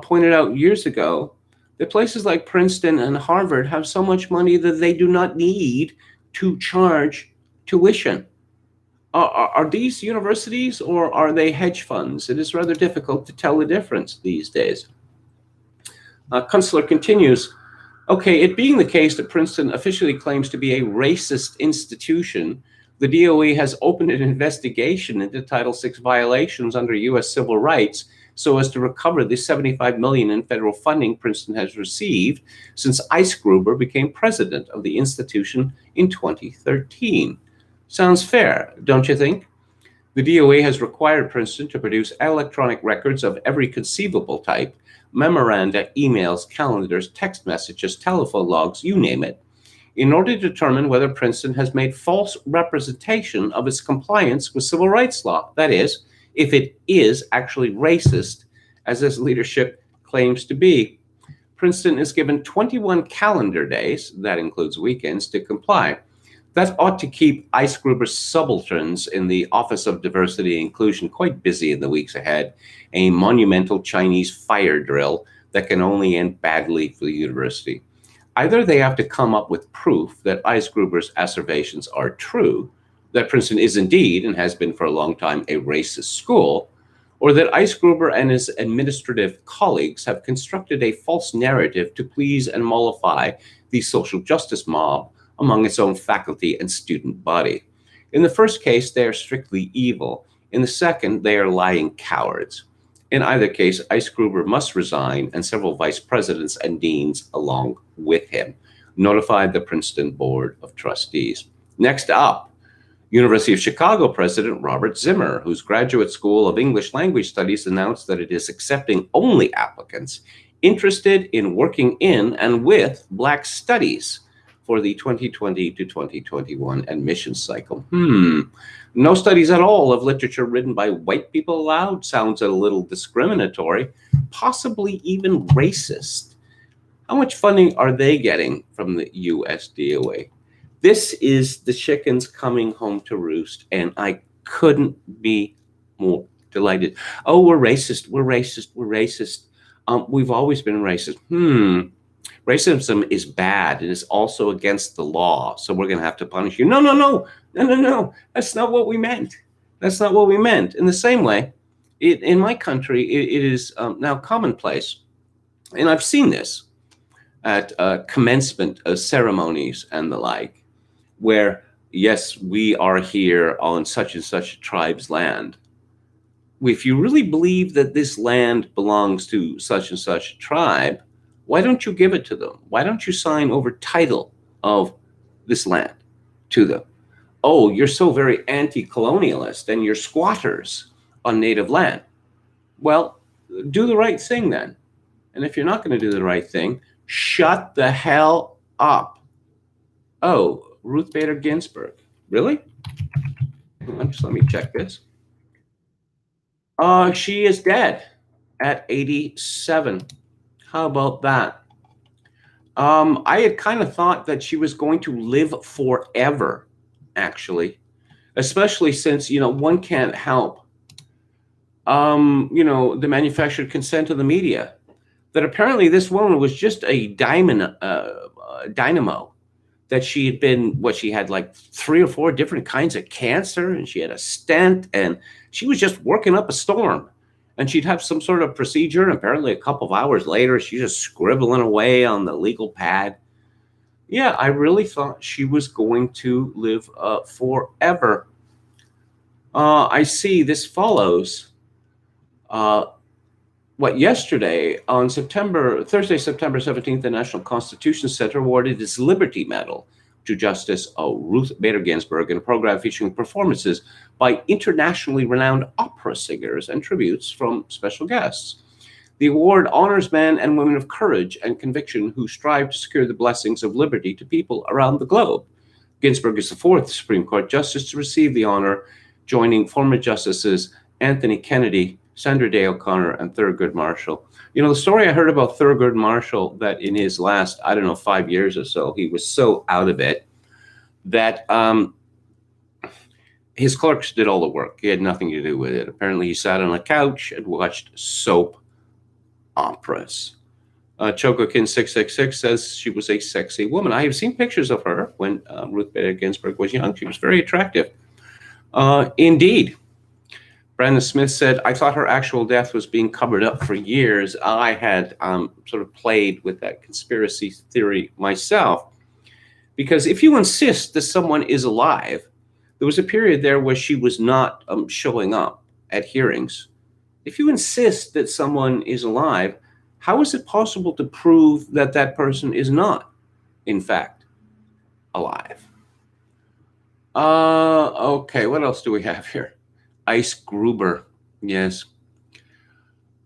pointed out years ago that places like Princeton and Harvard have so much money that they do not need to charge tuition. Are these universities or are they hedge funds? It is rather difficult to tell the difference these days. Kunstler continues, okay, it being the case that Princeton officially claims to be a racist institution, the DOE has opened an investigation into Title VI violations under U.S. civil rights so as to recover the $75 million in federal funding Princeton has received since Eisgruber became president of the institution in 2013. Sounds fair, don't you think? The DOE has required Princeton to produce electronic records of every conceivable type, memoranda, emails, calendars, text messages, telephone logs, you name it, in order to determine whether Princeton has made false representation of its compliance with civil rights law. That is, if it is actually racist, as its leadership claims to be. Princeton is given 21 calendar days, that includes weekends, to comply. That ought to keep Eisgruber's subalterns in the Office of Diversity and Inclusion quite busy in the weeks ahead, a monumental Chinese fire drill that can only end badly for the university. Either they have to come up with proof that Eisgruber's asseverations are true, that Princeton is indeed, and has been for a long time, a racist school, or that Eisgruber and his administrative colleagues have constructed a false narrative to please and mollify the social justice mob among its own faculty and student body. In the first case, they are strictly evil. In the second, they are lying cowards. In either case, Eisgruber must resign, and several vice presidents and deans along with him, notified the Princeton Board of Trustees. Next up, University of Chicago President Robert Zimmer, whose Graduate School of English Language Studies announced that it is accepting only applicants interested in working in and with Black studies for the 2020 to 2021 admissions cycle. No studies at all of literature written by white people allowed? Sounds a little discriminatory, possibly even racist. How much funding are they getting from the US DOA? This is the chickens coming home to roost, and I couldn't be more delighted. Oh, we're racist, we're racist, we're racist. We've always been racist. Racism is bad. It is also against the law, so we're going to have to punish you. No. That's not what we meant. That's not what we meant. In the same way, in my country, it is now commonplace, and I've seen this at commencement ceremonies and the like, where, yes, we are here on such and such a tribe's land. If you really believe that this land belongs to such and such a tribe, why don't you give it to them? Why don't you sign over title of this land to them? Oh, you're so very anti-colonialist and you're squatters on native land. Well, do the right thing then. And if you're not going to do the right thing, shut the hell up. Oh, Ruth Bader Ginsburg. Really? Just let me check this. She is dead at 87. How about that? I had kind of thought that she was going to live forever, actually, especially since, one can't help, the manufactured consent of the media, that apparently this woman was just a dynamo, that she had been, she had like 3 or 4 different kinds of cancer, and she had a stent, and she was just working up a storm. And she'd have some sort of procedure, and apparently a couple of hours later, she's just scribbling away on the legal pad. Yeah, I really thought she was going to live forever. I see this follows yesterday on Thursday, September 17th, the National Constitution Center awarded its Liberty Medal to Justice Ruth Bader Ginsburg in a program featuring performances by internationally renowned opera singers and tributes from special guests. The award honors men and women of courage and conviction who strive to secure the blessings of liberty to people around the globe. Ginsburg is the 4th Supreme Court justice to receive the honor, joining former justices Anthony Kennedy, Sandra Day O'Connor, and Thurgood Marshall. The story I heard about Thurgood Marshall, that in his last, 5 years or so, he was so out of it that his clerks did all the work. He had nothing to do with it. Apparently, he sat on a couch and watched soap operas. Chocokin666 says she was a sexy woman. I have seen pictures of her when Ruth Bader Ginsburg was young. She was very attractive. Indeed. Brandon Smith said, I thought her actual death was being covered up for years. I had sort of played with that conspiracy theory myself. Because if you insist that someone is alive, there was a period there where she was not showing up at hearings. If you insist that someone is alive, how is it possible to prove that that person is not, in fact, alive? Okay, what else do we have here? Ice Gruber, yes.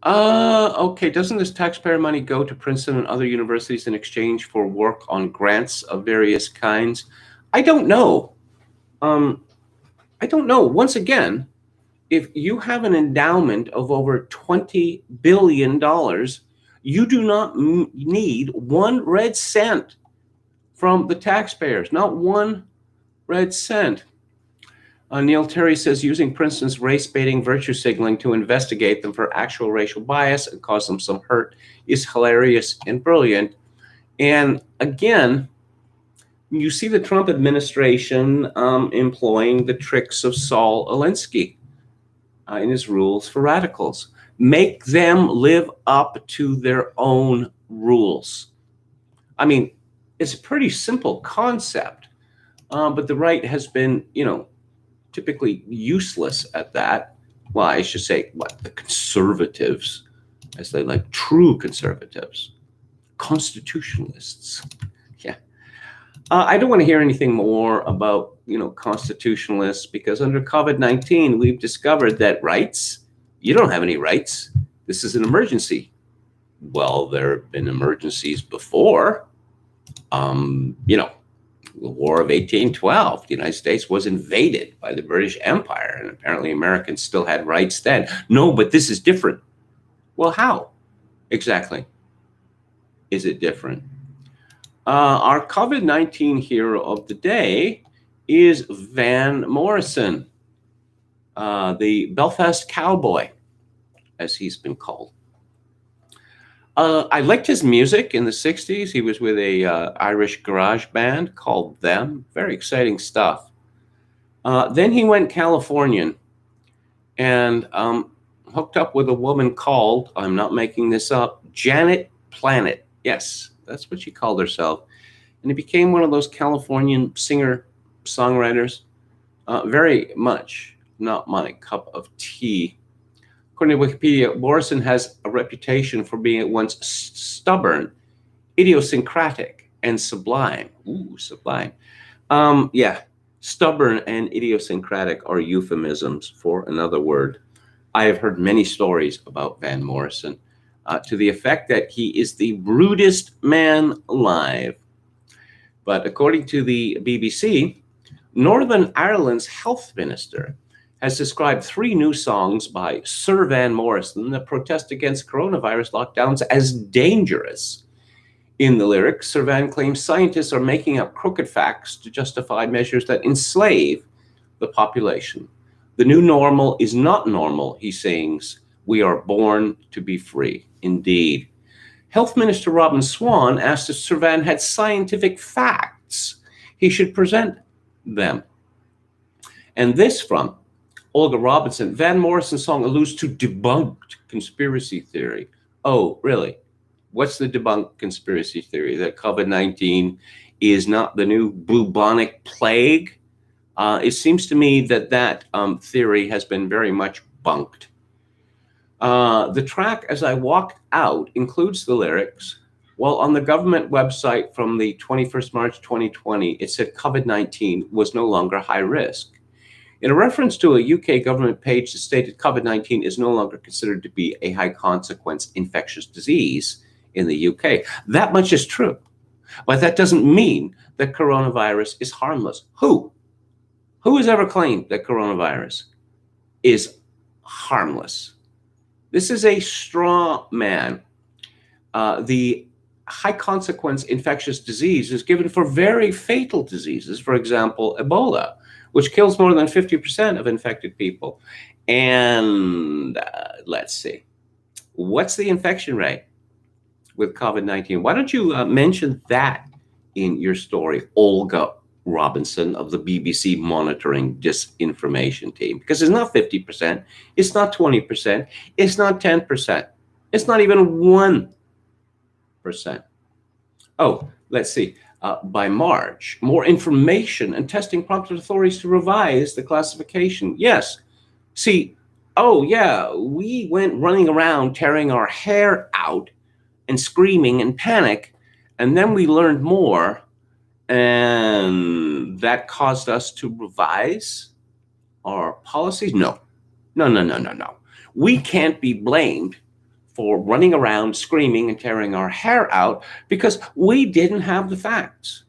Okay, doesn't this taxpayer money go to Princeton and other universities in exchange for work on grants of various kinds? I don't know. I don't know. Once again, if you have an endowment of over $20 billion, you do not need 1 red cent from the taxpayers, not 1 red cent. Neil Terry says using Princeton's race-baiting virtue signaling to investigate them for actual racial bias and cause them some hurt is hilarious and brilliant. And again, you see the Trump administration employing the tricks of Saul Alinsky in his rules for radicals. Make them live up to their own rules. I mean, it's a pretty simple concept, but the right has been, typically useless at that. Well, I should say, the conservatives, as they like, true conservatives, constitutionalists. Yeah. I don't want to hear anything more about constitutionalists, because under COVID-19, we've discovered that rights, you don't have any rights. This is an emergency. Well, there have been emergencies before. The War of 1812, the United States was invaded by the British Empire, and apparently Americans still had rights then. No, but this is different. Well, how exactly is it different? Our COVID-19 hero of the day is Van Morrison, the Belfast cowboy, as he's been called. I liked his music in the 60s. He was with a Irish garage band called Them. Very exciting stuff. Then he went Californian and hooked up with a woman called, I'm not making this up, Janet Planet. Yes, that's what she called herself. And he became one of those Californian singer-songwriters. Very much not my cup of tea. According to Wikipedia, Morrison has a reputation for being at once stubborn, idiosyncratic, and sublime. Ooh, sublime. Stubborn and idiosyncratic are euphemisms for another word. I have heard many stories about Van Morrison to the effect that he is the rudest man alive. But according to the BBC, Northern Ireland's health minister has described 3 new songs by Sir Van Morrison that protest against coronavirus lockdowns as dangerous. In the lyrics, Sir Van claims scientists are making up crooked facts to justify measures that enslave the population. The new normal is not normal, he sings. We are born to be free. Indeed. Health Minister Robin Swan asked if Sir Van had scientific facts. He should present them. And this from Olga Robinson. Van Morrison's song alludes to debunked conspiracy theory. Oh, really? What's the debunked conspiracy theory? That COVID-19 is not the new bubonic plague? It seems to me that theory has been very much bunked. The track, As I Walked Out, includes the lyrics. Well, on the government website from the 21st March 2020, it said COVID-19 was no longer high risk. In a reference to a UK government page that stated COVID-19 is no longer considered to be a high consequence infectious disease in the UK. That much is true. But that doesn't mean that coronavirus is harmless. Who has ever claimed that coronavirus is harmless? This is a straw man. The high consequence infectious disease is given for very fatal diseases, for example, Ebola, which kills more than 50% of infected people. And let's see, what's the infection rate with COVID-19? Why don't you mention that in your story, Olga Robinson of the BBC monitoring disinformation team? Because it's not 50%, it's not 20%, it's not 10%, it's not even 1%. Oh, let's see. By March, more information and testing prompted authorities to revise the classification. Yes. See, oh yeah, we went running around tearing our hair out and screaming in panic, and then we learned more, and that caused us to revise our policies? No. We can't be blamed for running around screaming and tearing our hair out because we didn't have the facts.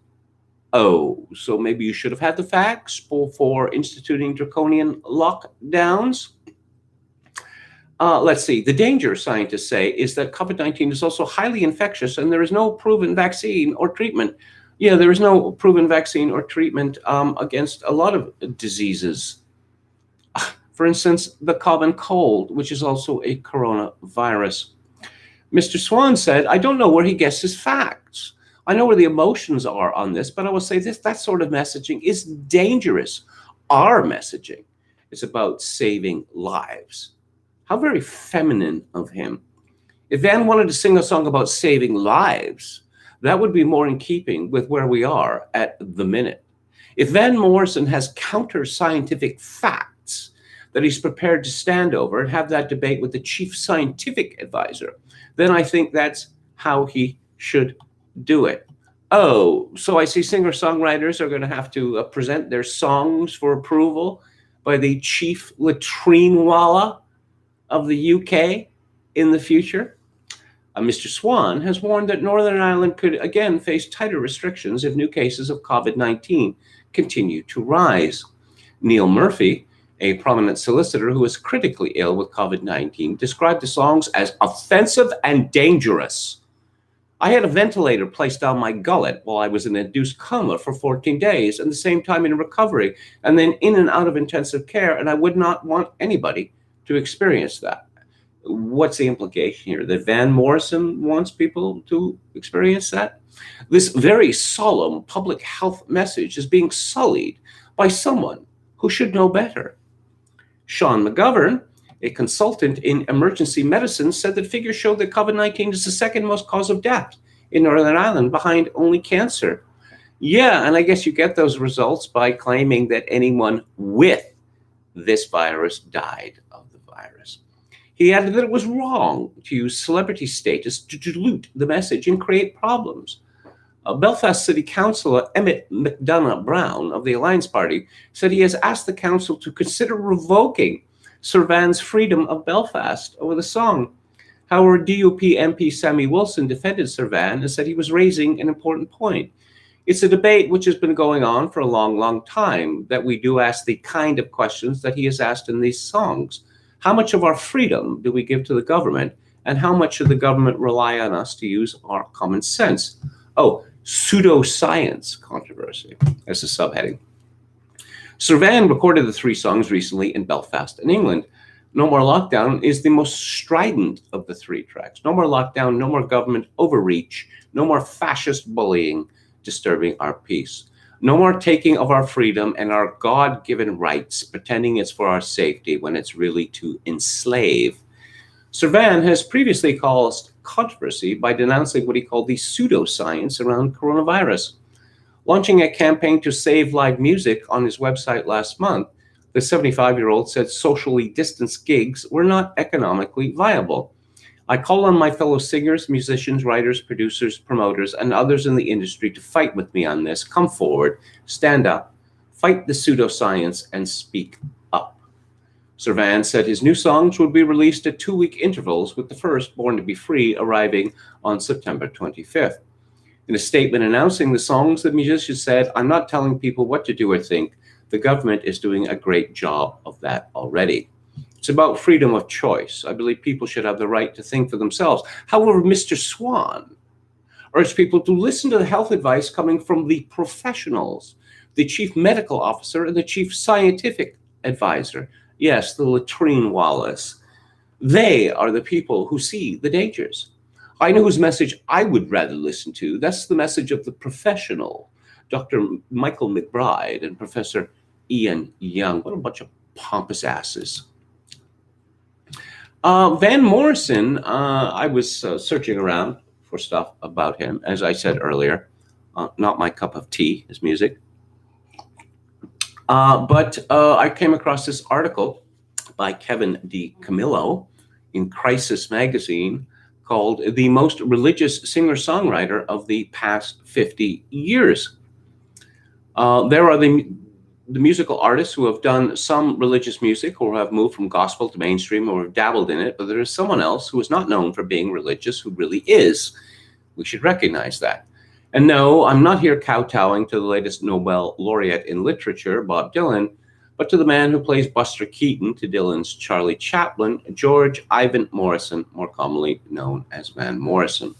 Oh, so maybe you should have had the facts for instituting draconian lockdowns? Let's see. The danger, scientists say, is that COVID-19 is also highly infectious and there is no proven vaccine or treatment. Yeah, there is no proven vaccine or treatment against a lot of diseases. For instance, the common cold, which is also a coronavirus. Mr. Swan said, I don't know where he gets his facts. I know where the emotions are on this, but I will say this, that sort of messaging is dangerous. Our messaging is about saving lives. How very feminine of him. If Van wanted to sing a song about saving lives, that would be more in keeping with where we are at the minute. If Van Morrison has counter-scientific facts that he's prepared to stand over and have that debate with the chief scientific advisor, then I think that's how he should do it. Oh, so I see singer-songwriters are going to have to present their songs for approval by the chief latrinewala of the UK in the future. Mr. Swan has warned that Northern Ireland could again face tighter restrictions if new cases of COVID-19 continue to rise. Neil Murphy, a prominent solicitor who is critically ill with COVID-19, described the songs as offensive and dangerous. I had a ventilator placed down my gullet while I was in induced coma for 14 days, and the same time in recovery, and then in and out of intensive care, and I would not want anybody to experience that. What's the implication here? That Van Morrison wants people to experience that? This very solemn public health message is being sullied by someone who should know better. Sean McGovern, a consultant in emergency medicine, said that figures show that COVID-19 is the second most cause of death in Northern Ireland, behind only cancer. Yeah, and I guess you get those results by claiming that anyone with this virus died of the virus. He added that it was wrong to use celebrity status to dilute the message and create problems. Belfast City Councillor Emmett McDonough Brown of the Alliance Party said he has asked the council to consider revoking Sir Van's Freedom of Belfast over the song. However, DUP MP Sammy Wilson defended Sir Van and said he was raising an important point. It's a debate which has been going on for a long, long time, that we do ask the kind of questions that he has asked in these songs. How much of our freedom do we give to the government, and how much should the government rely on us to use our common sense? Oh, pseudoscience controversy as a subheading. Sir Van recorded the three songs recently in Belfast in England. No More Lockdown is the most strident of the three tracks. No more lockdown, no more government overreach, no more fascist bullying disturbing our peace. No more taking of our freedom and our God-given rights, pretending it's for our safety when it's really to enslave. Sir Van has previously caused controversy by denouncing what he called the pseudoscience around coronavirus. Launching a campaign to save live music on his website last month, the 75-year-old said socially distanced gigs were not economically viable. I call on my fellow singers, musicians, writers, producers, promoters, and others in the industry to fight with me on this. Come forward, stand up, fight the pseudoscience, and speak up. Sir Van said his new songs would be released at 2-week intervals, with the first, Born to Be Free, arriving on September 25th. In a statement announcing the songs, the musician said, "I'm not telling people what to do or think. The government is doing a great job of that already. It's about freedom of choice. I believe people should have the right to think for themselves." However, Mr. Swan urged people to listen to the health advice coming from the professionals, the chief medical officer and the chief scientific advisor. Yes, the latrine Wallace. They are the people who see the dangers. I know whose message I would rather listen to. That's the message of the professional, Dr. Michael McBride and Professor Ian Young. What a bunch of pompous asses. Van Morrison, I was searching around for stuff about him, as I said earlier. Not my cup of tea, his music. But I came across this article by Kevin D. Camillo in Crisis Magazine called "The Most Religious Singer-Songwriter of the Past 50 Years." There are the musical artists who have done some religious music or have moved from gospel to mainstream or have dabbled in it, but there is someone else who is not known for being religious who really is. We should recognize that. And no, I'm not here kowtowing to the latest Nobel laureate in literature, Bob Dylan, but to the man who plays Buster Keaton to Dylan's Charlie Chaplin, George Ivan Morrison, more commonly known as Van Morrison.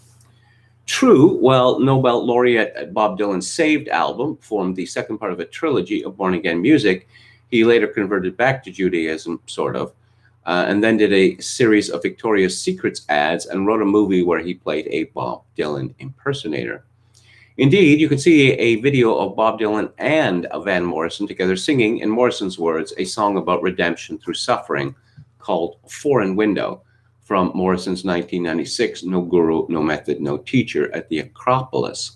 True, while Nobel laureate Bob Dylan's Saved album formed the second part of a trilogy of born-again music, he later converted back to Judaism, sort of, and then did a series of Victoria's Secrets ads and wrote a movie where he played a Bob Dylan impersonator. Indeed, you can see a video of Bob Dylan and Van Morrison together singing, in Morrison's words, a song about redemption through suffering called Foreign Window, from Morrison's 1996 No Guru, No Method, No Teacher at the Acropolis.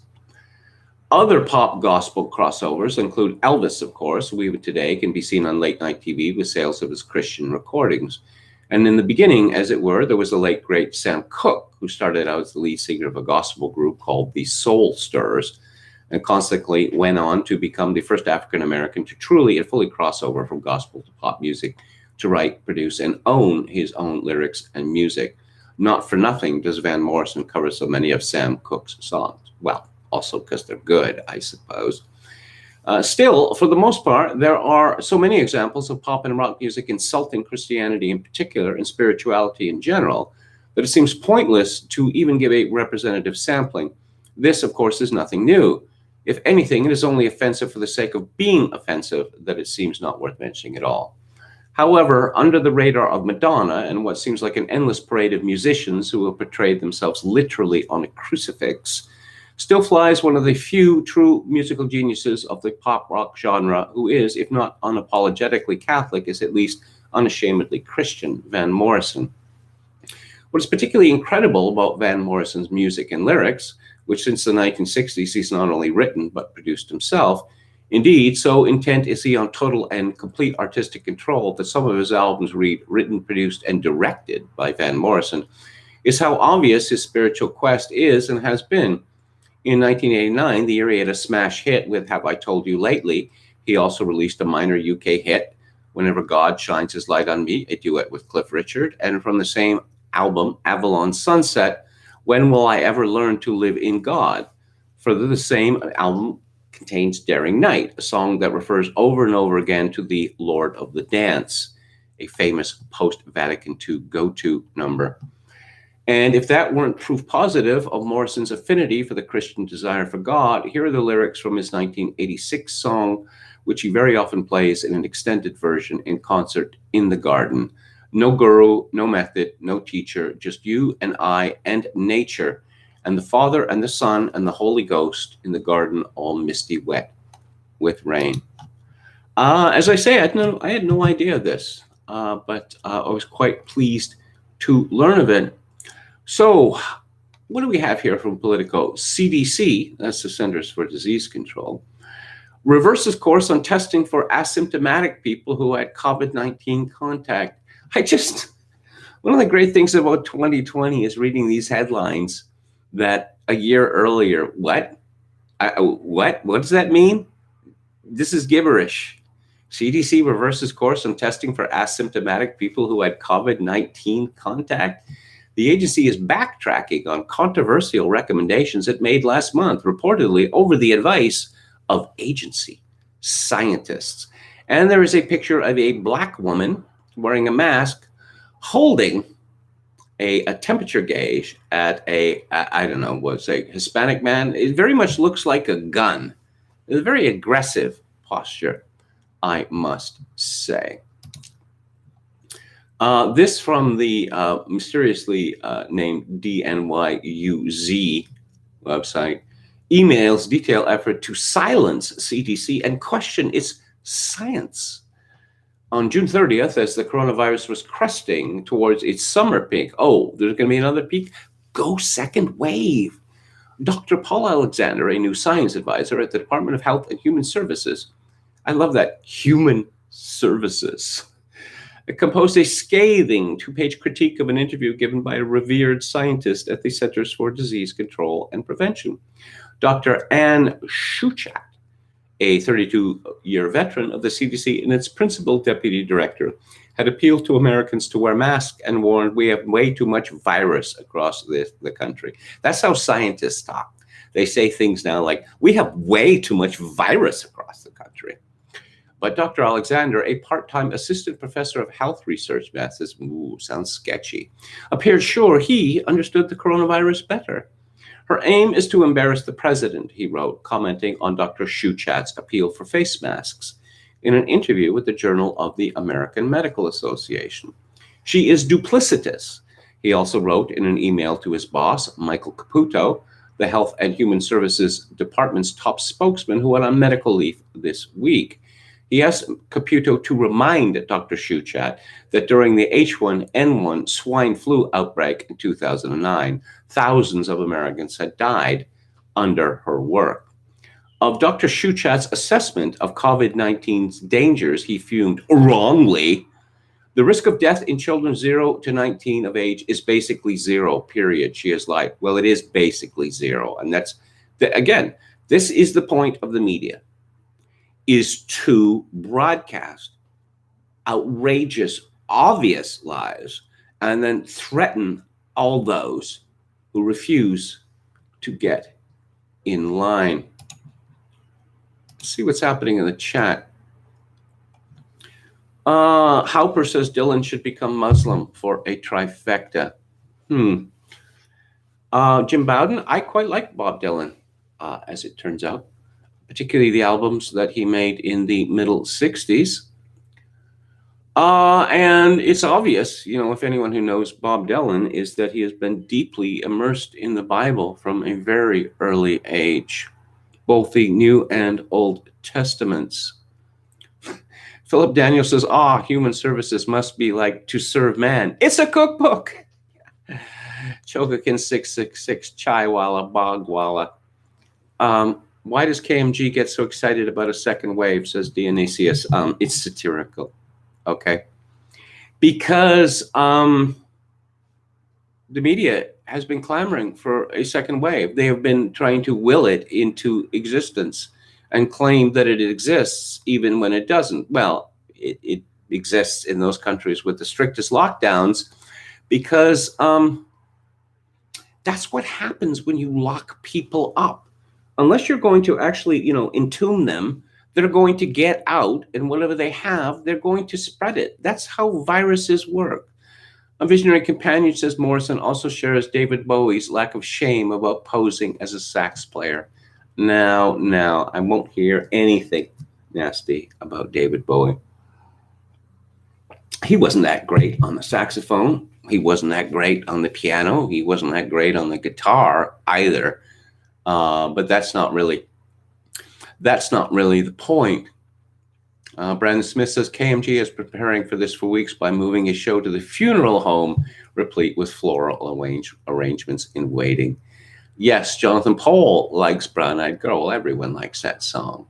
Other pop gospel crossovers include Elvis, of course, who even today can be seen on late night TV with sales of his Christian recordings. And in the beginning, as it were, there was the late, great Sam Cooke, who started out as the lead singer of a gospel group called the Soul Stirrers, and consequently went on to become the first African American to truly and fully cross over from gospel to pop music, to write, produce, and own his own lyrics and music. Not for nothing does Van Morrison cover so many of Sam Cooke's songs. Well, also because they're good, I suppose. Still, for the most part, there are so many examples of pop and rock music insulting Christianity in particular and spirituality in general that it seems pointless to even give a representative sampling. This, of course, is nothing new. If anything, it is only offensive for the sake of being offensive that it seems not worth mentioning at all. However, under the radar of Madonna and what seems like an endless parade of musicians who have portrayed themselves literally on a crucifix, still flies one of the few true musical geniuses of the pop rock genre who is, if not unapologetically Catholic, is at least unashamedly Christian, Van Morrison. What is particularly incredible about Van Morrison's music and lyrics, which since the 1960s he's not only written but produced himself, indeed, so intent is he on total and complete artistic control that some of his albums read written, produced, and directed by Van Morrison, is how obvious his spiritual quest is and has been. In 1989, the year he had a smash hit with Have I Told You Lately, he also released a minor UK hit, Whenever God Shines His Light on Me, a duet with Cliff Richard, and from the same album, Avalon Sunset, When Will I Ever Learn to Live in God? Further, the same album contains Daring Night, a song that refers over and over again to the Lord of the Dance, a famous post-Vatican II go-to number. And if that weren't proof positive of Morrison's affinity for the Christian desire for God, here are the lyrics from his 1986 song, which he very often plays in an extended version in concert in the garden. No guru, no method, no teacher, just you and I and nature, and the Father and the Son and the Holy Ghost in the garden, all misty wet with rain. As I say, I had no idea of this, but I was quite pleased to learn of it. So what do we have here from Politico? CDC, that's the Centers for Disease Control, reverses course on testing for asymptomatic people who had COVID-19 contact. One of the great things about 2020 is reading these headlines that a year earlier, what does that mean? This is gibberish. CDC reverses course on testing for asymptomatic people who had COVID-19 contact. The agency is backtracking on controversial recommendations it made last month, reportedly over the advice of agency scientists. And there is a picture of a Black woman wearing a mask holding a temperature gauge at I don't know, what's a Hispanic man. It very much looks like a gun. It's a very aggressive posture, I must say. This from the mysteriously named DNYUZ website, emails detail effort to silence CDC and question its science. On June 30th, as the coronavirus was cresting towards its summer peak, oh, there's going to be another peak? Go second wave. Dr. Paul Alexander, a new science advisor at the Department of Health and Human Services, I love that, Human Services, composed a scathing two-page critique of an interview given by a revered scientist at the Centers for Disease Control and Prevention. Dr. Anne Schuchat, a 32-year veteran of the CDC and its principal deputy director, had appealed to Americans to wear masks and warned we have way too much virus across the country. That's how scientists talk. They say things now like, we have way too much virus across the country. But Dr. Alexander, a part-time assistant professor of health research methods, sounds sketchy, appeared sure he understood the coronavirus better. Her aim is to embarrass the president, he wrote, commenting on Dr. Schuchat's appeal for face masks in an interview with the Journal of the American Medical Association. She is duplicitous, he also wrote in an email to his boss, Michael Caputo, the Health and Human Services Department's top spokesman who went on medical leave this week. He asked Caputo to remind Dr. Schuchat that during the H1N1 swine flu outbreak in 2009, thousands of Americans had died under her work. Of Dr. Schuchat's assessment of COVID-19's dangers, he fumed wrongly. The risk of death in children 0 to 19 of age is basically zero, period. She has lied. Well, it is basically zero. And again, this is the point of the media, is to broadcast outrageous, obvious lies and then threaten all those who refuse to get in line. Let's see what's happening in the chat. Hauper says Dylan should become Muslim for a trifecta. Jim Bowden, I quite like Bob Dylan, as it turns out, particularly the albums that he made in the middle 60s. And it's obvious, if anyone who knows Bob Dylan, is that he has been deeply immersed in the Bible from a very early age, both the New and Old Testaments. Philip Daniel says, human services must be like to serve man. It's a cookbook. Chokakin 666, Chaiwala, Bogwala. Why does KMG get so excited about a second wave, says Dionysius. It's satirical, okay? Because the media has been clamoring for a second wave. They have been trying to will it into existence and claim that it exists even when it doesn't. Well, it exists in those countries with the strictest lockdowns because that's what happens when you lock people up. Unless you're going to actually, entomb them, they're going to get out, and whatever they have, they're going to spread it. That's how viruses work. A visionary companion, says Morrison, also shares David Bowie's lack of shame about posing as a sax player. Now, I won't hear anything nasty about David Bowie. He wasn't that great on the saxophone. He wasn't that great on the piano. He wasn't that great on the guitar either. But that's not really the point. Brandon Smith says KMG is preparing for this for weeks by moving his show to the funeral home, replete with floral arrangements in waiting. Yes, Jonathan Paul likes Brown Eyed Girl. Everyone likes that song,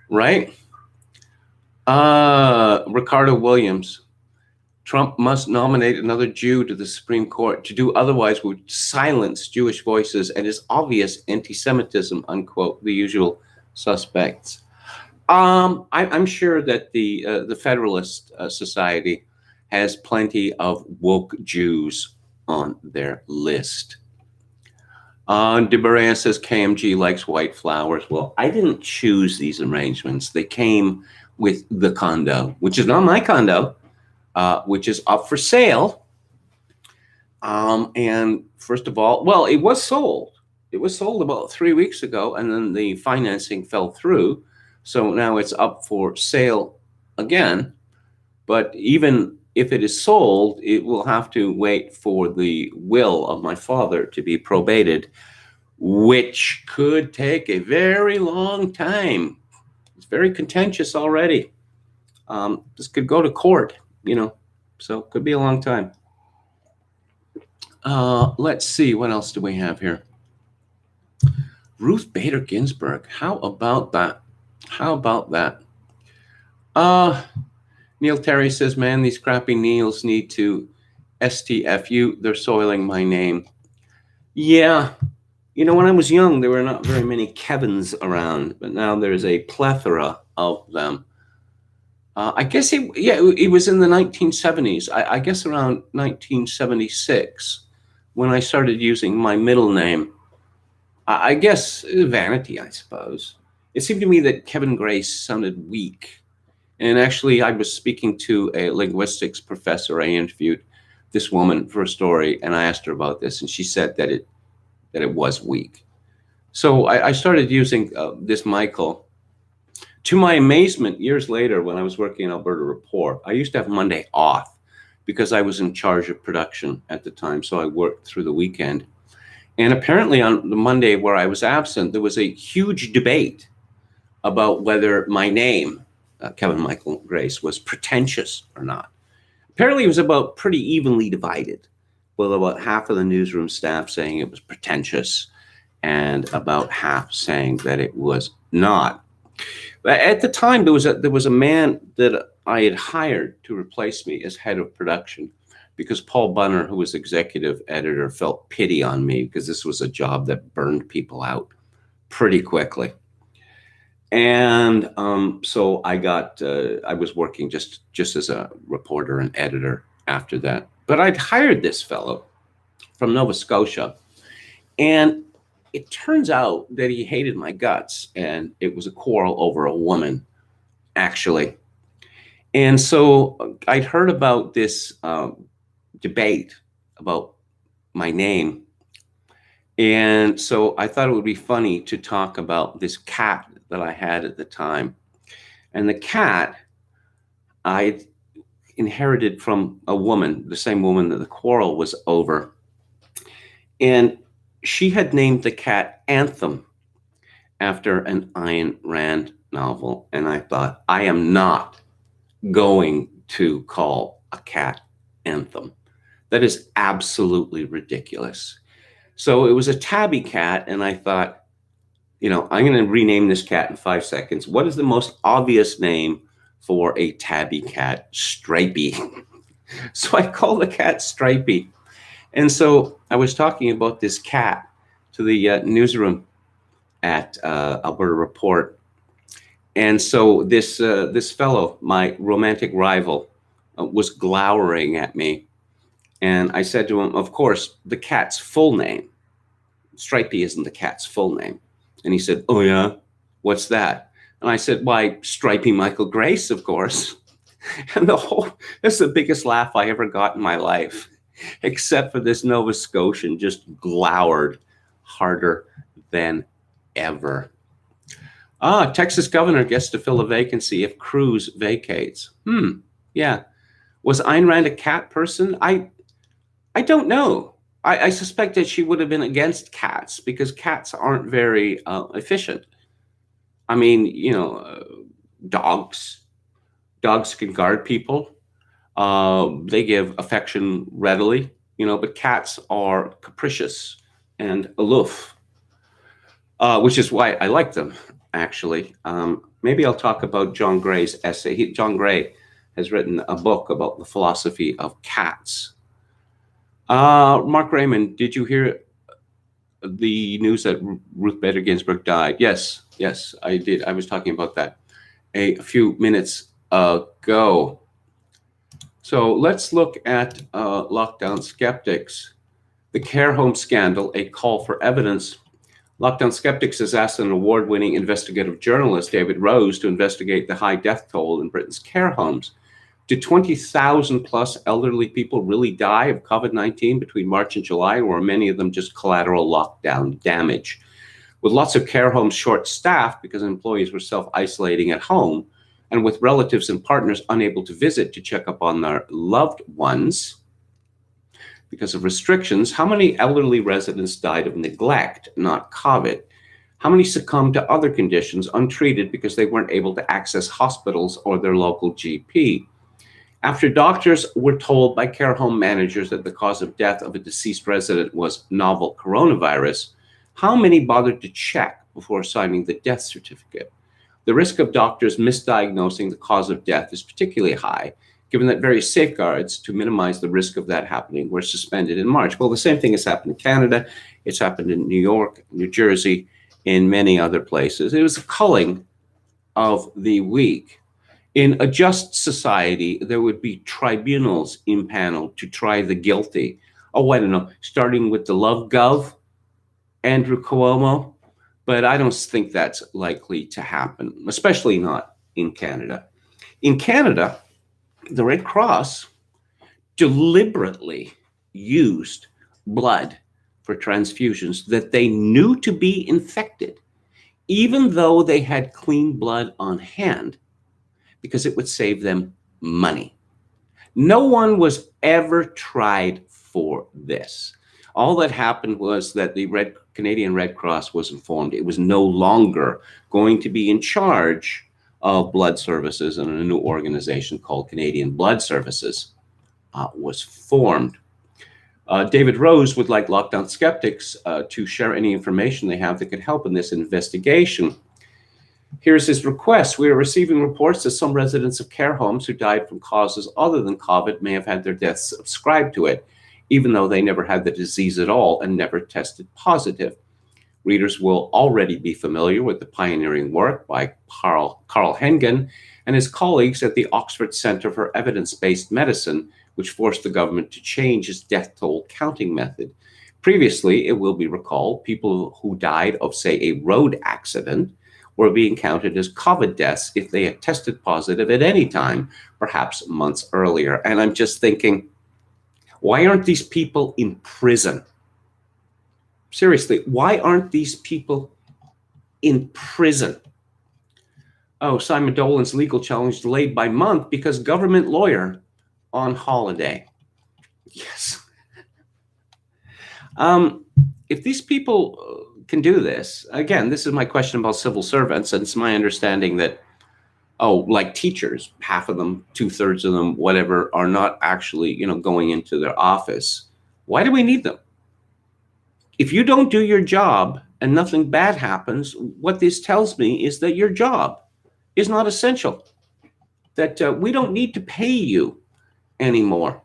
right? Ricardo Williams. Trump must nominate another Jew to the Supreme Court. To do otherwise would silence Jewish voices and is obvious anti-Semitism, unquote, the usual suspects. I'm sure that the Federalist Society has plenty of woke Jews on their list. DeBarea says KMG likes white flowers. Well, I didn't choose these arrangements. They came with the condo, which is not my condo, which is up for sale. And first of all, well, it was sold. It was sold about 3 weeks ago, and then the financing fell through. So now it's up for sale again. But even if it is sold, it will have to wait for the will of my father to be probated, which could take a very long time. It's very contentious already. This could go to court, so it could be a long time. Let's see, what else do we have here? Ruth Bader Ginsburg. How about that? Neil Terry says, man, these crappy Neils need to STFU. They're soiling my name. Yeah. When I was young, there were not very many Kevins around, but now there's a plethora of them. I guess it was in the 1970s. I guess around 1976 when I started using my middle name. I guess vanity, I suppose. It seemed to me that Kevin Grace sounded weak. And actually, I was speaking to a linguistics professor. I interviewed this woman for a story, and I asked her about this, and she said that it was weak. So I started using this Michael. To my amazement, years later, when I was working in Alberta Report, I used to have Monday off because I was in charge of production at the time, so I worked through the weekend. And apparently on the Monday where I was absent, there was a huge debate about whether my name, Kevin Michael Grace, was pretentious or not. Apparently it was about pretty evenly divided, with about half of the newsroom staff saying it was pretentious and about half saying that it was not. But at the time, there was a man that I had hired to replace me as head of production because Paul Bunner, who was executive editor, felt pity on me because this was a job that burned people out pretty quickly. And so I was working just as a reporter and editor after that. But I'd hired this fellow from Nova Scotia, and it turns out that he hated my guts, and it was a quarrel over a woman, actually. And so I'd heard about this debate about my name. And so I thought it would be funny to talk about this cat that I had at the time. And the cat I inherited from a woman, the same woman that the quarrel was over. And she had named the cat Anthem after an Ayn Rand novel. And I thought, I am not going to call a cat Anthem. That is absolutely ridiculous. So it was a tabby cat, and I thought, I'm going to rename this cat in 5 seconds. What is the most obvious name for a tabby cat? Stripey. So I called the cat Stripey. And so I was talking about this cat to the newsroom at Alberta Report. And so this fellow, my romantic rival, was glowering at me. And I said to him, of course, the cat's full name. Stripey isn't the cat's full name. And he said, oh, yeah? What's that? And I said, why, Stripey Michael Grace, of course. And that's the biggest laugh I ever got in my life, except for this Nova Scotian just glowered harder than ever. Texas governor gets to fill a vacancy if Cruz vacates. Yeah. Was Ayn Rand a cat person? I don't know. I suspect that she would have been against cats because cats aren't very efficient. I mean, dogs can guard people. They give affection readily, but cats are capricious and aloof, which is why I like them, actually. Maybe I'll talk about John Gray's essay. John Gray has written a book about the philosophy of cats. Mark Raymond, did you hear the news that Ruth Bader Ginsburg died? Yes, I did. I was talking about that a few minutes ago. So let's look at lockdown skeptics. The care home scandal, a call for evidence. Lockdown Skeptics has asked an award-winning investigative journalist, David Rose, to investigate the high death toll in Britain's care homes. Did 20,000 plus elderly people really die of COVID-19 between March and July, or were many of them just collateral lockdown damage? With lots of care homes short-staffed because employees were self-isolating at home, and with relatives and partners unable to visit to check up on their loved ones because of restrictions, how many elderly residents died of neglect, not COVID? How many succumbed to other conditions untreated because they weren't able to access hospitals or their local GP? After doctors were told by care home managers that the cause of death of a deceased resident was novel coronavirus, how many bothered to check before signing the death certificate? The risk of doctors misdiagnosing the cause of death is particularly high, given that various safeguards to minimize the risk of that happening were suspended in March. Well, the same thing has happened in Canada. It's happened in New York, New Jersey, in many other places. It was a culling of the week. In a just society, there would be tribunals impaneled to try the guilty. Oh, I don't know, starting with the Love Gov, Andrew Cuomo, but I don't think that's likely to happen, especially not in Canada. In Canada, the Red Cross deliberately used blood for transfusions that they knew to be infected, even though they had clean blood on hand, because it would save them money. No one was ever tried for this. All that happened was that the Canadian Red Cross was informed it was no longer going to be in charge of blood services, and a new organization called Canadian Blood Services was formed. David Rose would like Lockdown Skeptics to share any information they have that could help in this investigation. Here's his request. We are receiving reports that some residents of care homes who died from causes other than COVID may have had their deaths ascribed to it, even though they never had the disease at all and never tested positive. Readers will already be familiar with the pioneering work by Carl Hengen and his colleagues at the Oxford Centre for Evidence-Based Medicine, which forced the government to change its death toll counting method. Previously, it will be recalled, people who died of, say, a road accident were being counted as COVID deaths if they had tested positive at any time, perhaps months earlier. And I'm just thinking, why aren't these people in prison? Seriously, why aren't these people in prison? Oh, Simon Dolan's legal challenge delayed by month because government lawyer on holiday. Yes. If these people can do this, again, this is my question about civil servants, and it's my understanding that, like teachers, half of them, 2/3 of them, whatever, are not actually, going into their office. Why do we need them? If you don't do your job and nothing bad happens, what this tells me is that your job is not essential, that we don't need to pay you anymore.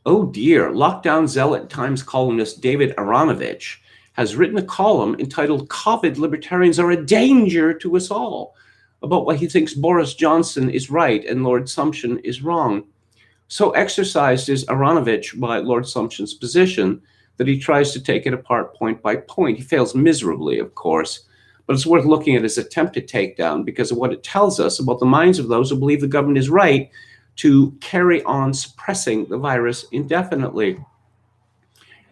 Oh dear, lockdown zealot Times columnist David Aronovich has written a column entitled "COVID Libertarians Are a Danger to Us All," about why he thinks Boris Johnson is right and Lord Sumption is wrong. So exercised is Aronovich by Lord Sumption's position that he tries to take it apart point by point. He fails miserably, of course, but it's worth looking at his attempted takedown because of what it tells us about the minds of those who believe the government is right to carry on suppressing the virus indefinitely.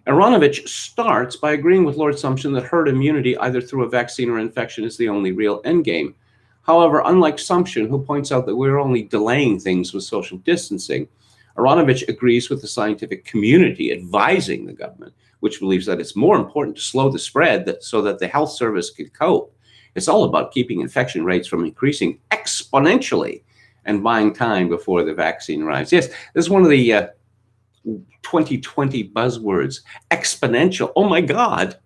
Aronovich starts by agreeing with Lord Sumption that herd immunity, either through a vaccine or infection, is the only real endgame. However, unlike Sumption, who points out that we're only delaying things with social distancing, Aronovich agrees with the scientific community advising the government, which believes that it's more important to slow the spread so that the health service can cope. It's all about keeping infection rates from increasing exponentially and buying time before the vaccine arrives. Yes, this is one of the 2020 buzzwords, exponential. Oh my God,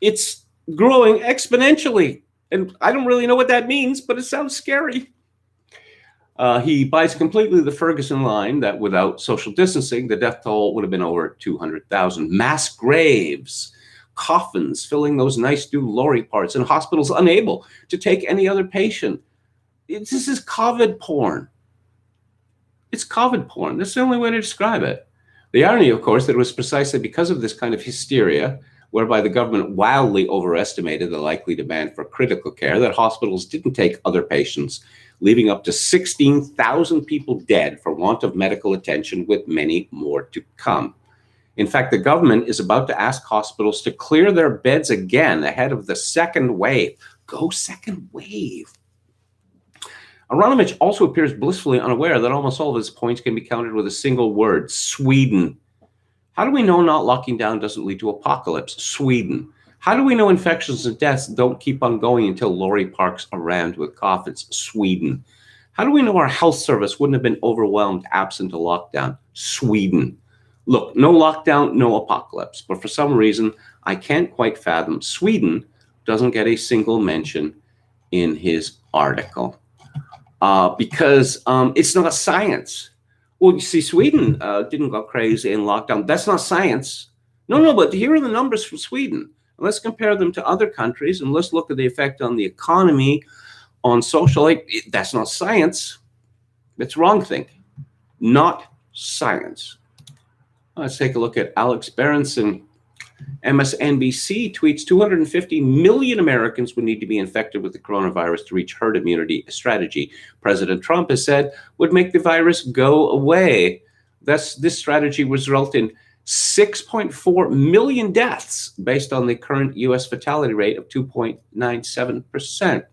it's growing exponentially. And I don't really know what that means, but it sounds scary. He buys completely the Ferguson line that without social distancing, the death toll would have been over 200,000. Mass graves, coffins filling those nice new lorry parts, and hospitals unable to take any other patient. This is COVID porn. It's COVID porn. That's the only way to describe it. The irony, of course, that it was precisely because of this kind of hysteria, whereby the government wildly overestimated the likely demand for critical care, that hospitals didn't take other patients, leaving up to 16,000 people dead for want of medical attention, with many more to come. In fact, the government is about to ask hospitals to clear their beds again ahead of the second wave. Go second wave. Aronovich also appears blissfully unaware that almost all of his points can be countered with a single word: Sweden. How do we know not locking down doesn't lead to apocalypse? Sweden. How do we know infections and deaths don't keep on going until lorry parks around with coffins? Sweden. How do we know our health service wouldn't have been overwhelmed absent a lockdown? Sweden. Look, no lockdown, no apocalypse. But for some reason, I can't quite fathom Sweden doesn't get a single mention in his article. Because it's not science. Well, you see, Sweden didn't go crazy in lockdown. That's not science. No, but here are the numbers from Sweden. Let's compare them to other countries, and let's look at the effect on the economy, on social. That's not science. That's wrong thinking. Not science. Let's take a look at Alex Berenson. MSNBC tweets 250 million Americans would need to be infected with the coronavirus to reach herd immunity, a strategy President Trump has said would make the virus go away. This strategy would result in 6.4 million deaths based on the current U.S. fatality rate of 2.97%.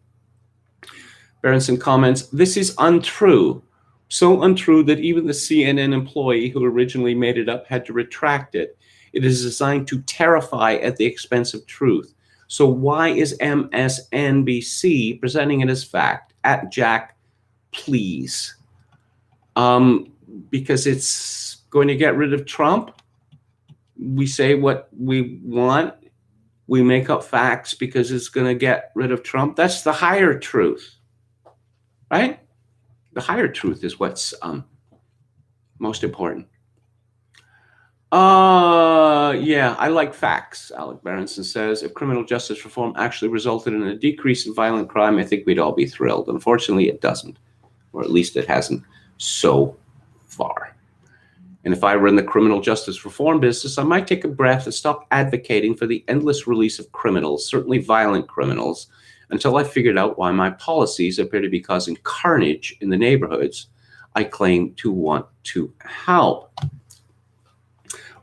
Berenson comments, "This is untrue. So untrue that even the CNN employee who originally made it up had to retract it. It is designed to terrify at the expense of truth. So why is MSNBC presenting it as fact?" At Jack, please. Because it's going to get rid of Trump. We say what we want. we make up facts because it's going to get rid of Trump. That's the higher truth, right? The higher truth is what's most important. Yeah, I like facts, Alec Berenson says. If criminal justice reform actually resulted in a decrease in violent crime, I think we'd all be thrilled. Unfortunately, it doesn't, or at least it hasn't so far. And if I were in the criminal justice reform business, I might take a breath and stop advocating for the endless release of criminals, certainly violent criminals, until I figured out why my policies appear to be causing carnage in the neighborhoods I claim to want to help.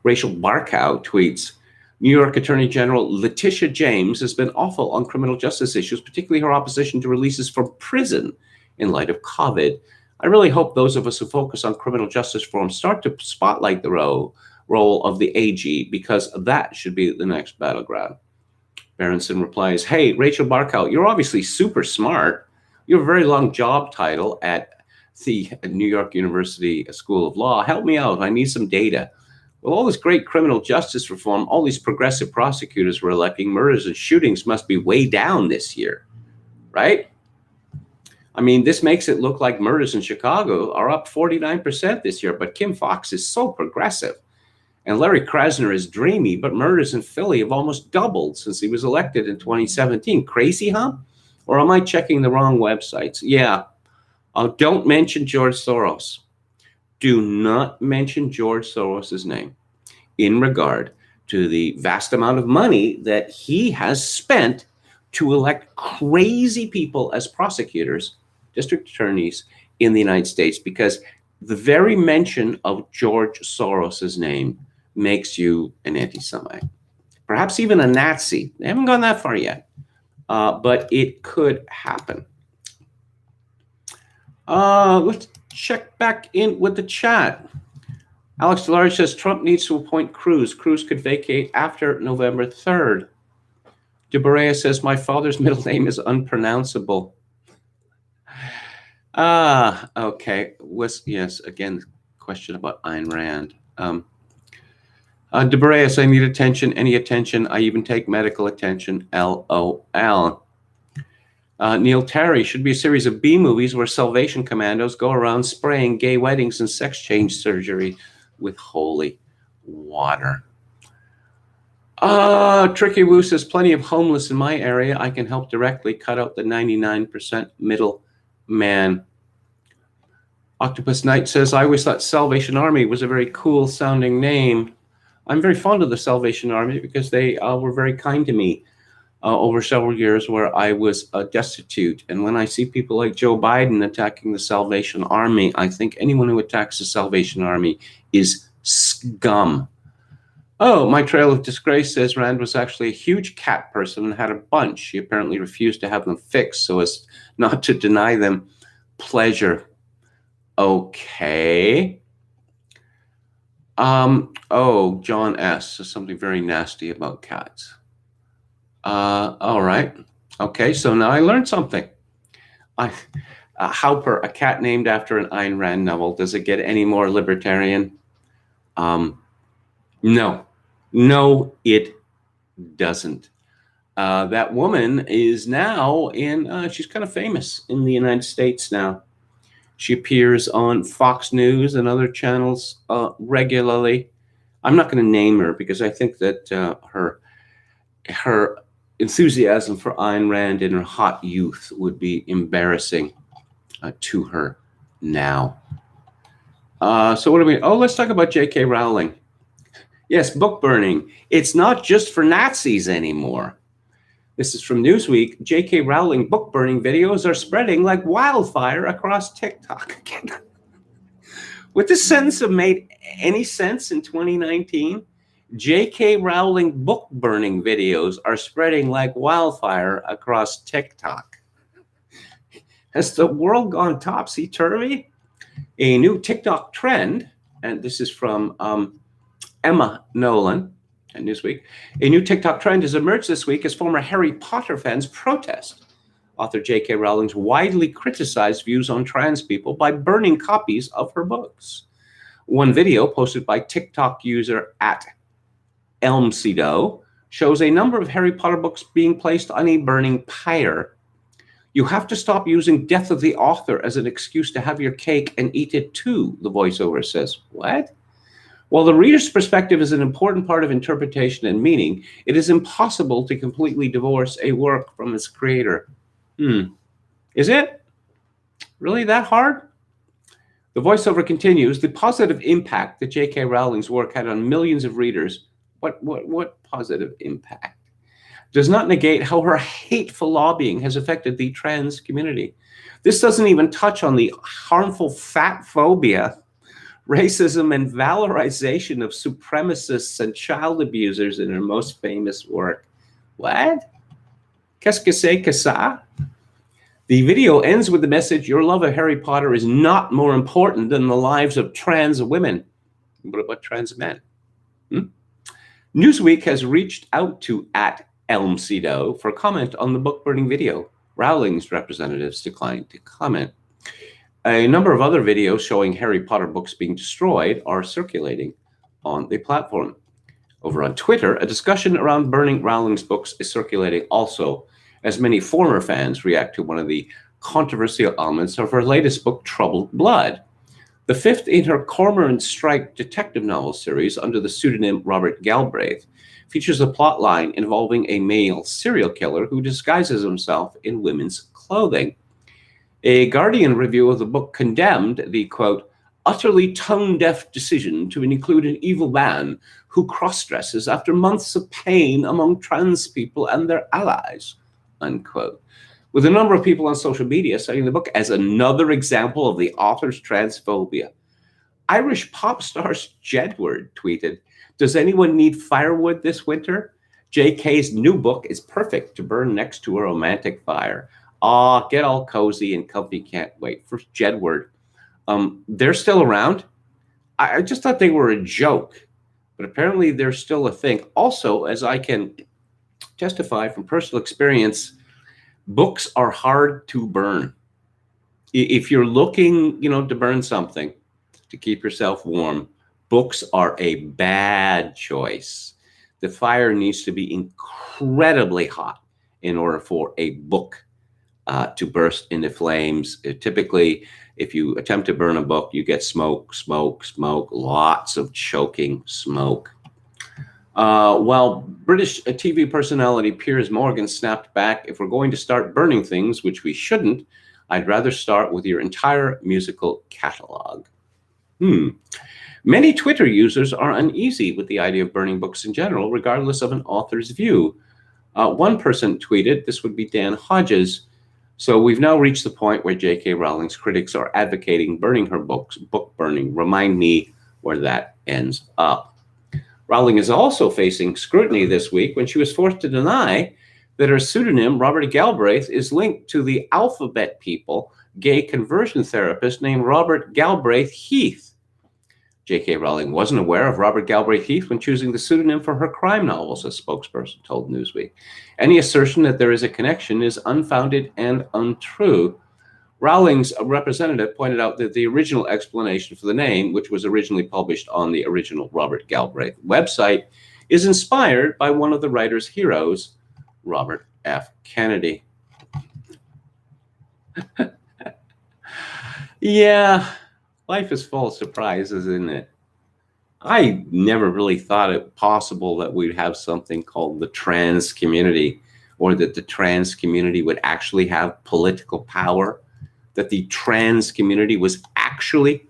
Rachel Barkow tweets, New York Attorney General Letitia James has been awful on criminal justice issues, particularly her opposition to releases from prison in light of COVID. I really hope those of us who focus on criminal justice reform start to spotlight the role of the AG, because that should be the next battleground. Berenson replies, hey, Rachel Barkow, you're obviously super smart. You have a very long job title at the New York University School of Law. Help me out. I need some data. Well, all this great criminal justice reform, all these progressive prosecutors were electing, murders and shootings must be way down this year, right? I mean, this makes it look like murders in Chicago are up 49% this year, but Kim Foxx is so progressive. And Larry Krasner is dreamy, but murders in Philly have almost doubled since he was elected in 2017. Crazy, huh? Or am I checking the wrong websites? Yeah. Don't mention George Soros. Do not mention George Soros' name in regard to the vast amount of money that he has spent to elect crazy people as prosecutors, district attorneys in the United States, because the very mention of George Soros' name makes you an anti-Semite, perhaps even a Nazi. They haven't gone that far yet, but it could happen. Let's check back in with the chat. Alex DeLarge says Trump needs to appoint Cruz. Cruz could vacate after November 3rd. DeBarea says my father's middle name is unpronounceable. Okay. Yes, again, question about Ayn Rand. DeBarea says I need attention, any attention. I even take medical attention. LOL. Neil Terry, should be a series of B movies where Salvation Commandos go around spraying gay weddings and sex change surgery with holy water. Tricky Woo says plenty of homeless in my area. I can help directly cut out the 99% middle man. Octopus Knight says I always thought Salvation Army was a very cool sounding name. I'm very fond of the Salvation Army because they were very kind to me over several years where I was destitute. And when I see people like Joe Biden attacking the Salvation Army, I think anyone who attacks the Salvation Army is scum. Oh, my trail of disgrace says Rand was actually a huge cat person and had a bunch. She apparently refused to have them fixed so as not to deny them pleasure. Okay. Oh, John S. says something very nasty about cats. All right. Okay, so now I learned something. Hauper, a cat named after an Ayn Rand novel. Does it get any more libertarian? No. No, it doesn't. That woman is now she's kind of famous in the United States now. She appears on Fox News and other channels regularly. I'm not going to name her because I think that her enthusiasm for Ayn Rand in her hot youth would be embarrassing to her now. So what do we? Oh, let's talk about J.K. Rowling. Yes, book burning. It's not just for Nazis anymore. This is from Newsweek. J.K. Rowling book burning videos are spreading like wildfire across TikTok. Would this sentence have made any sense in 2019? J.K. Rowling book burning videos are spreading like wildfire across TikTok. Has the world gone topsy-turvy? A new TikTok trend, and this is from Emma Nolan at Newsweek. A new TikTok trend has emerged this week as former Harry Potter fans protest author J.K. Rowling's widely criticized views on trans people by burning copies of her books. One video posted by TikTok user at Elmsido shows a number of Harry Potter books being placed on a burning pyre. You have to stop using death of the author as an excuse to have your cake and eat it too, the voiceover says. What? While the reader's perspective is an important part of interpretation and meaning, it is impossible to completely divorce a work from its creator. Is it really that hard? The voiceover continues, the positive impact that J.K. Rowling's work had on millions of readers, what positive impact? Does not negate how her hateful lobbying has affected the trans community. This doesn't even touch on the harmful fat phobia, racism, and valorization of supremacists and child abusers in her most famous work. What? Qu'est-ce que c'est que ça? The video ends with the message, your love of Harry Potter is not more important than the lives of trans women. What about trans men? Newsweek has reached out to @ElmCedo for comment on the book burning video. Rowling's representatives declined to comment. A number of other videos showing Harry Potter books being destroyed are circulating on the platform. Over on Twitter, a discussion around burning Rowling's books is circulating also, as many former fans react to one of the controversial elements of her latest book, Troubled Blood. The fifth in her Cormoran Strike detective novel series under the pseudonym Robert Galbraith features a plot line involving a male serial killer who disguises himself in women's clothing. A Guardian review of the book condemned the, quote, utterly tone-deaf decision to include an evil man who cross-dresses after months of pain among trans people and their allies, unquote. With a number of people on social media citing the book as another example of the author's transphobia. Irish pop star Jedward tweeted, does anyone need firewood this winter? JK's new book is perfect to burn next to a romantic fire. Get all cozy and comfy, can't wait. For Jedward, they're still around. I just thought they were a joke, but apparently they're still a thing. Also, as I can testify from personal experience, books are hard to burn. If you're looking, to burn something to keep yourself warm, books are a bad choice. The fire needs to be incredibly hot in order for a book to burst into flames. Typically, if you attempt to burn a book, you get smoke, lots of choking smoke. While British TV personality Piers Morgan snapped back, if we're going to start burning things, which we shouldn't, I'd rather start with your entire musical catalog. Many Twitter users are uneasy with the idea of burning books in general, regardless of an author's view. One person tweeted, this would be Dan Hodges, so we've now reached the point where J.K. Rowling's critics are advocating burning her books, book burning. Remind me where that ends up. Rowling is also facing scrutiny this week when she was forced to deny that her pseudonym, Robert Galbraith, is linked to the alphabet people, gay conversion therapist named Robert Galbraith Heath. J.K. Rowling wasn't aware of Robert Galbraith Heath when choosing the pseudonym for her crime novels, a spokesperson told Newsweek. Any assertion that there is a connection is unfounded and untrue. Rowling's representative pointed out that the original explanation for the name, which was originally published on the original Robert Galbraith website, is inspired by one of the writer's heroes, Robert F. Kennedy. Yeah, life is full of surprises, isn't it? I never really thought it possible that we'd have something called the trans community, or that the trans community would actually have political power, that the trans community was actually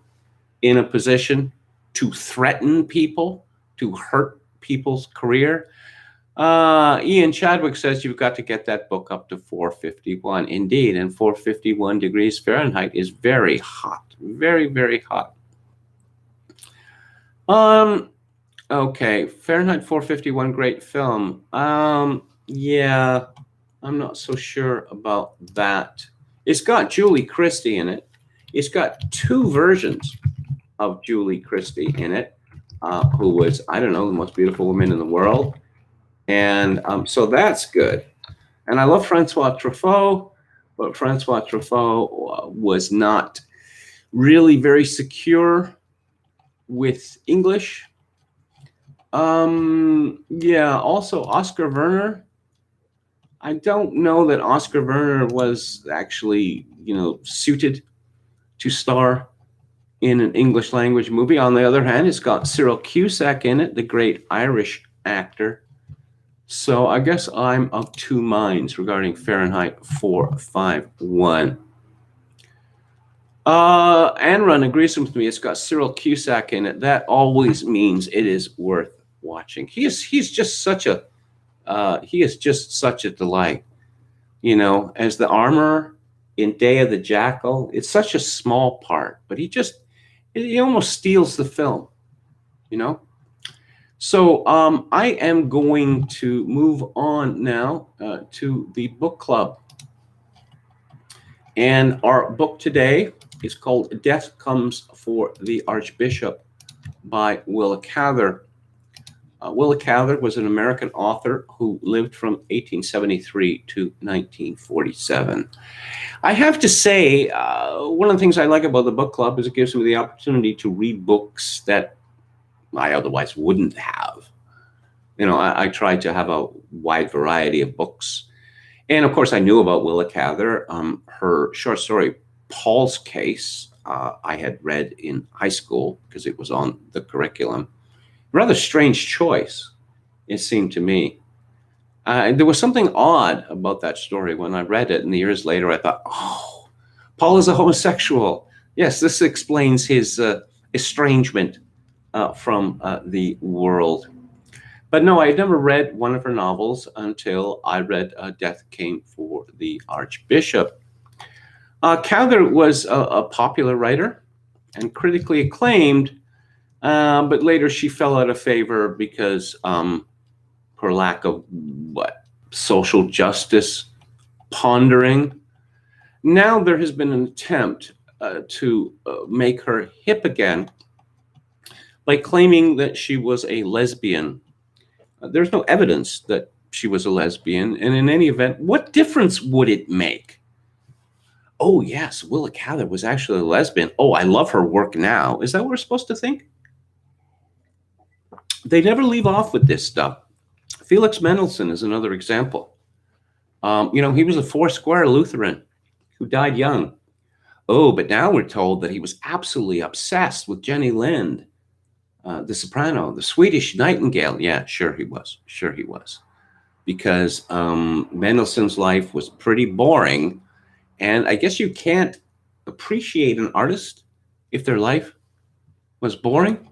in a position to threaten people, to hurt people's career. Ian Chadwick says you've got to get that book up to 451. Indeed, and 451 degrees Fahrenheit is very hot. Very, very hot. Okay, Fahrenheit 451, great film. Yeah, I'm not so sure about that. It's got Julie Christie in it. It's got two versions of Julie Christie in it, who was, I don't know, the most beautiful woman in the world. And so that's good. And I love Francois Truffaut, but Francois Truffaut was not really very secure with English. Yeah, also Oscar Werner. I don't know that Oscar Werner was actually, suited to star in an English language movie. On the other hand, it's got Cyril Cusack in it, the great Irish actor. So I guess I'm of two minds regarding Fahrenheit 451. Anrun agrees with me. It's got Cyril Cusack in it. That always means it is worth watching. He's just such a delight. As the armorer in Day of the Jackal, it's such a small part, but he almost steals the film. So I am going to move on now to the book club. And our book today is called Death Comes for the Archbishop by Willa Cather. Willa Cather was an American author who lived from 1873 to 1947. I have to say, one of the things I like about the book club is it gives me the opportunity to read books that I otherwise wouldn't have. I try to have a wide variety of books. And of course, I knew about Willa Cather. Her short story, Paul's Case, I had read in high school because it was on the curriculum. Rather strange choice, it seemed to me. There was something odd about that story when I read it, and years later I thought, oh, Paul is a homosexual. Yes, this explains his estrangement from the world. But no, I had never read one of her novels until I read Death Came for the Archbishop. Cather was a popular writer and critically acclaimed, but later she fell out of favor because her lack of social justice pondering. Now there has been an attempt to make her hip again by claiming that she was a lesbian. There's no evidence that she was a lesbian, and in any event, what difference would it make? Oh yes, Willa Cather was actually a lesbian. Oh, I love her work now. Is that what we're supposed to think? They never leave off with this stuff. Felix Mendelssohn is another example. He was a Foursquare Lutheran who died young. Oh, but now we're told that he was absolutely obsessed with Jenny Lind, the soprano, the Swedish Nightingale. Yeah, sure he was. Because Mendelssohn's life was pretty boring. And I guess you can't appreciate an artist if their life was boring.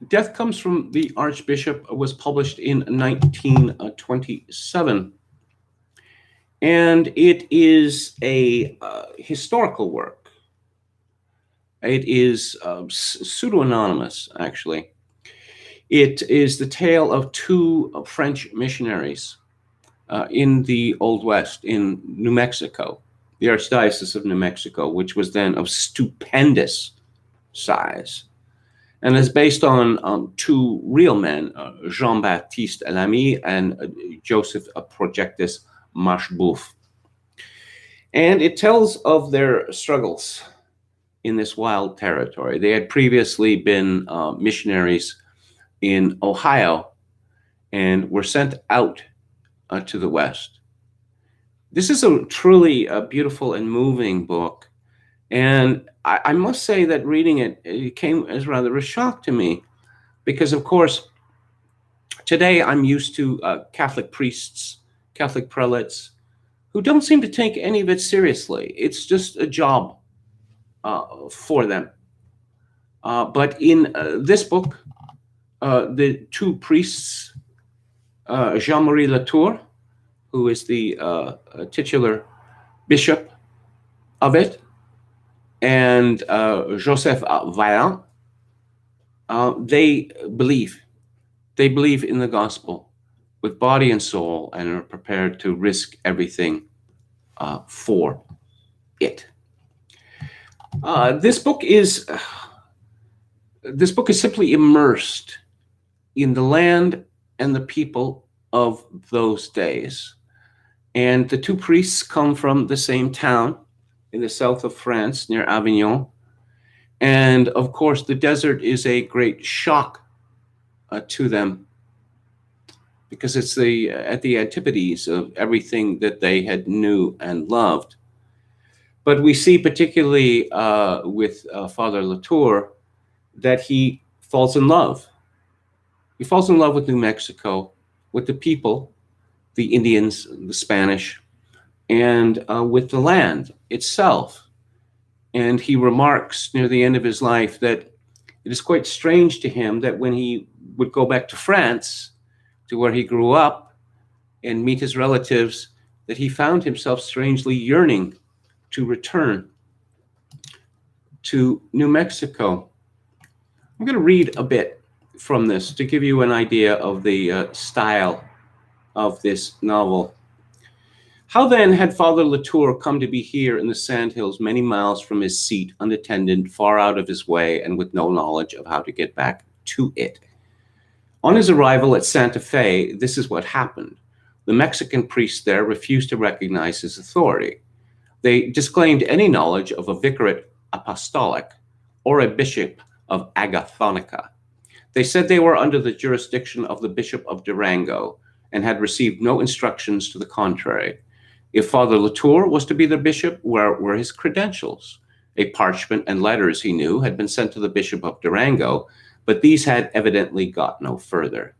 Death Comes from the Archbishop was published in 1927. And it is a historical work. It is pseudo-anonymous, actually. It is the tale of two French missionaries in the Old West, in New Mexico, the Archdiocese of New Mexico, which was then of stupendous size. And is based on two real men, Jean-Baptiste Lamy and Joseph Projectus Marcheboeuf. And it tells of their struggles in this wild territory. They had previously been missionaries in Ohio and were sent out to the West. This is a truly beautiful and moving book. And I must say that reading it came as rather a shock to me because, of course, today I'm used to Catholic priests, Catholic prelates, who don't seem to take any of it seriously. It's just a job for them. But in this book, the two priests, Jean-Marie Latour, who is the titular bishop of it, and Joseph Vaillant, they believe in the gospel with body and soul and are prepared to risk everything for it. This book is simply immersed in the land and the people of those days. And the two priests come from the same town in the south of France, near Avignon. And of course, the desert is a great shock to them, because it's at the antipodes of everything that they had knew and loved. But we see particularly with Father Latour that he falls in love. He falls in love with New Mexico, with the people, the Indians, the Spanish, and with the land itself. And he remarks near the end of his life that it is quite strange to him that when he would go back to France, to where he grew up, and meet his relatives, that he found himself strangely yearning to return to New Mexico. I'm going to read a bit from this to give you an idea of the style of this novel. How then had Father Latour come to be here in the Sandhills, many miles from his seat, unattended, far out of his way, and with no knowledge of how to get back to it? On his arrival at Santa Fe, this is what happened. The Mexican priests there refused to recognize his authority. They disclaimed any knowledge of a vicariate apostolic or a bishop of Agathonica. They said they were under the jurisdiction of the Bishop of Durango and had received no instructions to the contrary. If Father Latour was to be the bishop, where were his credentials? A parchment and letters, he knew, had been sent to the Bishop of Durango, but these had evidently got no further.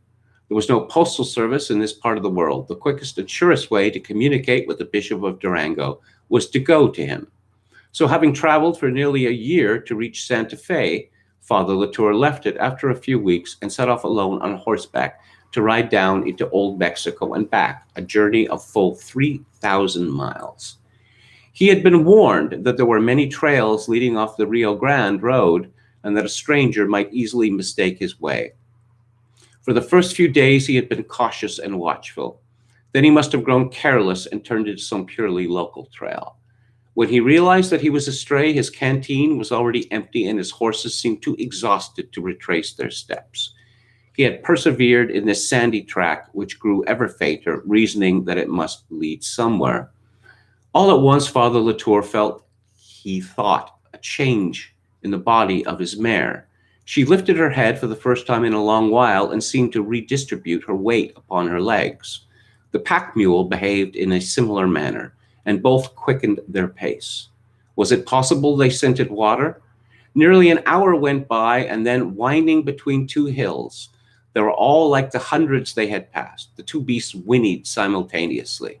There was no postal service in this part of the world. The quickest and surest way to communicate with the Bishop of Durango was to go to him. So having traveled for nearly a year to reach Santa Fe, Father Latour left it after a few weeks and set off alone on horseback to ride down into Old Mexico and back, a journey of full 3,000 miles. He had been warned that there were many trails leading off the Rio Grande road and that a stranger might easily mistake his way. For the first few days, he had been cautious and watchful. Then he must have grown careless and turned into some purely local trail. When he realized that he was astray, his canteen was already empty and his horses seemed too exhausted to retrace their steps. He had persevered in this sandy track, which grew ever fainter, reasoning that it must lead somewhere. All at once, Father Latour felt, he thought, a change in the body of his mare. She lifted her head for the first time in a long while and seemed to redistribute her weight upon her legs. The pack mule behaved in a similar manner, and both quickened their pace. Was it possible they scented water? Nearly an hour went by, and then, winding between two hills, they were all like the hundreds they had passed. The two beasts whinnied simultaneously.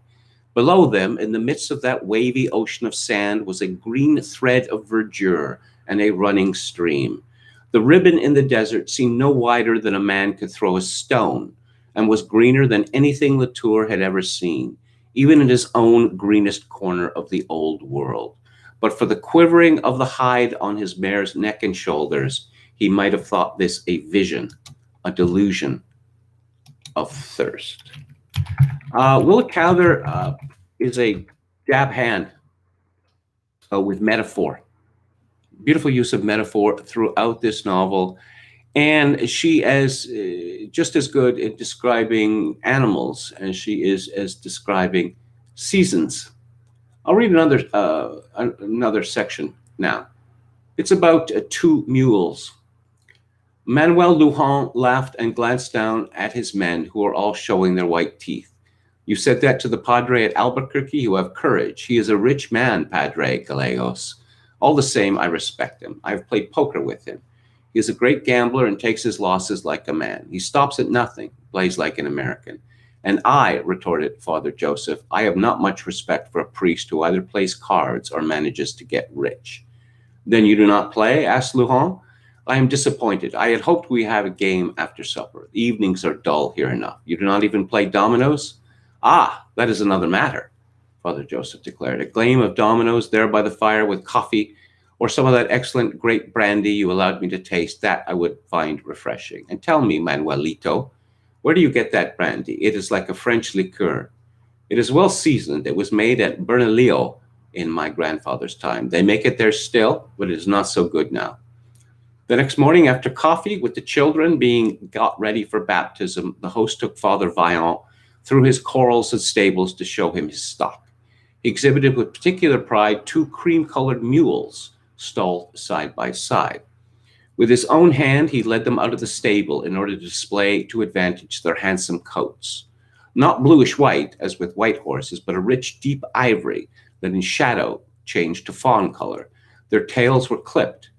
Below them, in the midst of that wavy ocean of sand, was a green thread of verdure and a running stream. The ribbon in the desert seemed no wider than a man could throw a stone, and was greener than anything Latour had ever seen, even in his own greenest corner of the old world. But for the quivering of the hide on his mare's neck and shoulders, he might have thought this a vision, a delusion of thirst. Willa Cather is a dab hand with metaphor. Beautiful use of metaphor throughout this novel. And she is just as good at describing animals as she is as describing seasons. I'll read another section now. It's about two mules. Manuel Lujan laughed and glanced down at his men, who are all showing their white teeth. You said that to the padre at Albuquerque? You have courage. He is a rich man, Padre Gallegos. All the same, I respect him. I've played poker with him. He is a great gambler and takes his losses like a man. He stops at nothing, plays like an American. And I, retorted Father Joseph, I have not much respect for a priest who either plays cards or manages to get rich. Then you do not play? Asked Lujan. I am disappointed. I had hoped we have a game after supper. The evenings are dull here enough. You do not even play dominoes? Ah, that is another matter, Father Joseph declared. A game of dominoes there by the fire with coffee, or some of that excellent grape brandy you allowed me to taste, that I would find refreshing. And tell me, Manuelito, where do you get that brandy? It is like a French liqueur. It is well seasoned. It was made at Bernalillo in my grandfather's time. They make it there still, but it is not so good now. The next morning, after coffee, with the children being got ready for baptism, the host took Father Vaillant through his corrals and stables to show him his stock. He exhibited with particular pride two cream-colored mules, stalled side by side. With his own hand, he led them out of the stable in order to display to advantage their handsome coats. Not bluish white, as with white horses, but a rich, deep ivory that in shadow changed to fawn color. Their tails were clipped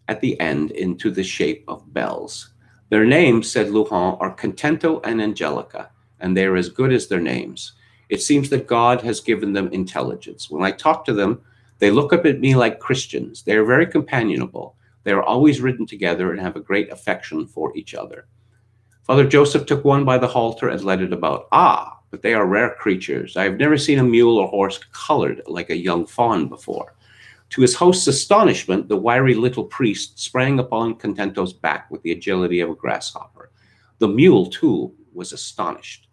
at the end into the shape of bells. Their names, said Lujan, are Contento and Angelica, and they are as good as their names. It seems that God has given them intelligence. When I talk to them, they look up at me like Christians. They are very companionable. They are always ridden together and have a great affection for each other. Father Joseph took one by the halter and led it about. Ah, but they are rare creatures. I have never seen a mule or horse colored like a young fawn before. To his host's astonishment, the wiry little priest sprang upon Contento's back with the agility of a grasshopper. The mule, too, was astonished.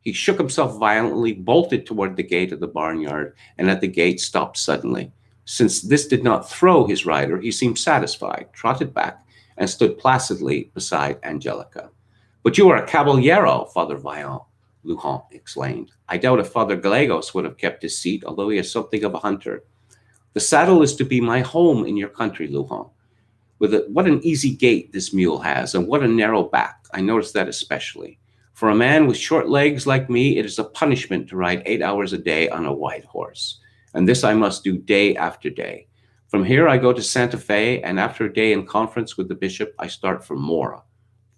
He shook himself violently, bolted toward the gate of the barnyard, and at the gate stopped suddenly. Since this did not throw his rider, he seemed satisfied, trotted back, and stood placidly beside Angelica. But you are a caballero, Father Vaillant, Lujan exclaimed. I doubt if Father Gallegos would have kept his seat, although he is something of a hunter. The saddle is to be my home in your country, Lujan. What an easy gait this mule has, and what a narrow back. I noticed that especially. For a man with short legs like me, it is a punishment to ride 8 hours a day on a wide horse. And this I must do day after day. From here, I go to Santa Fe, and after a day in conference with the bishop, I start for Mora.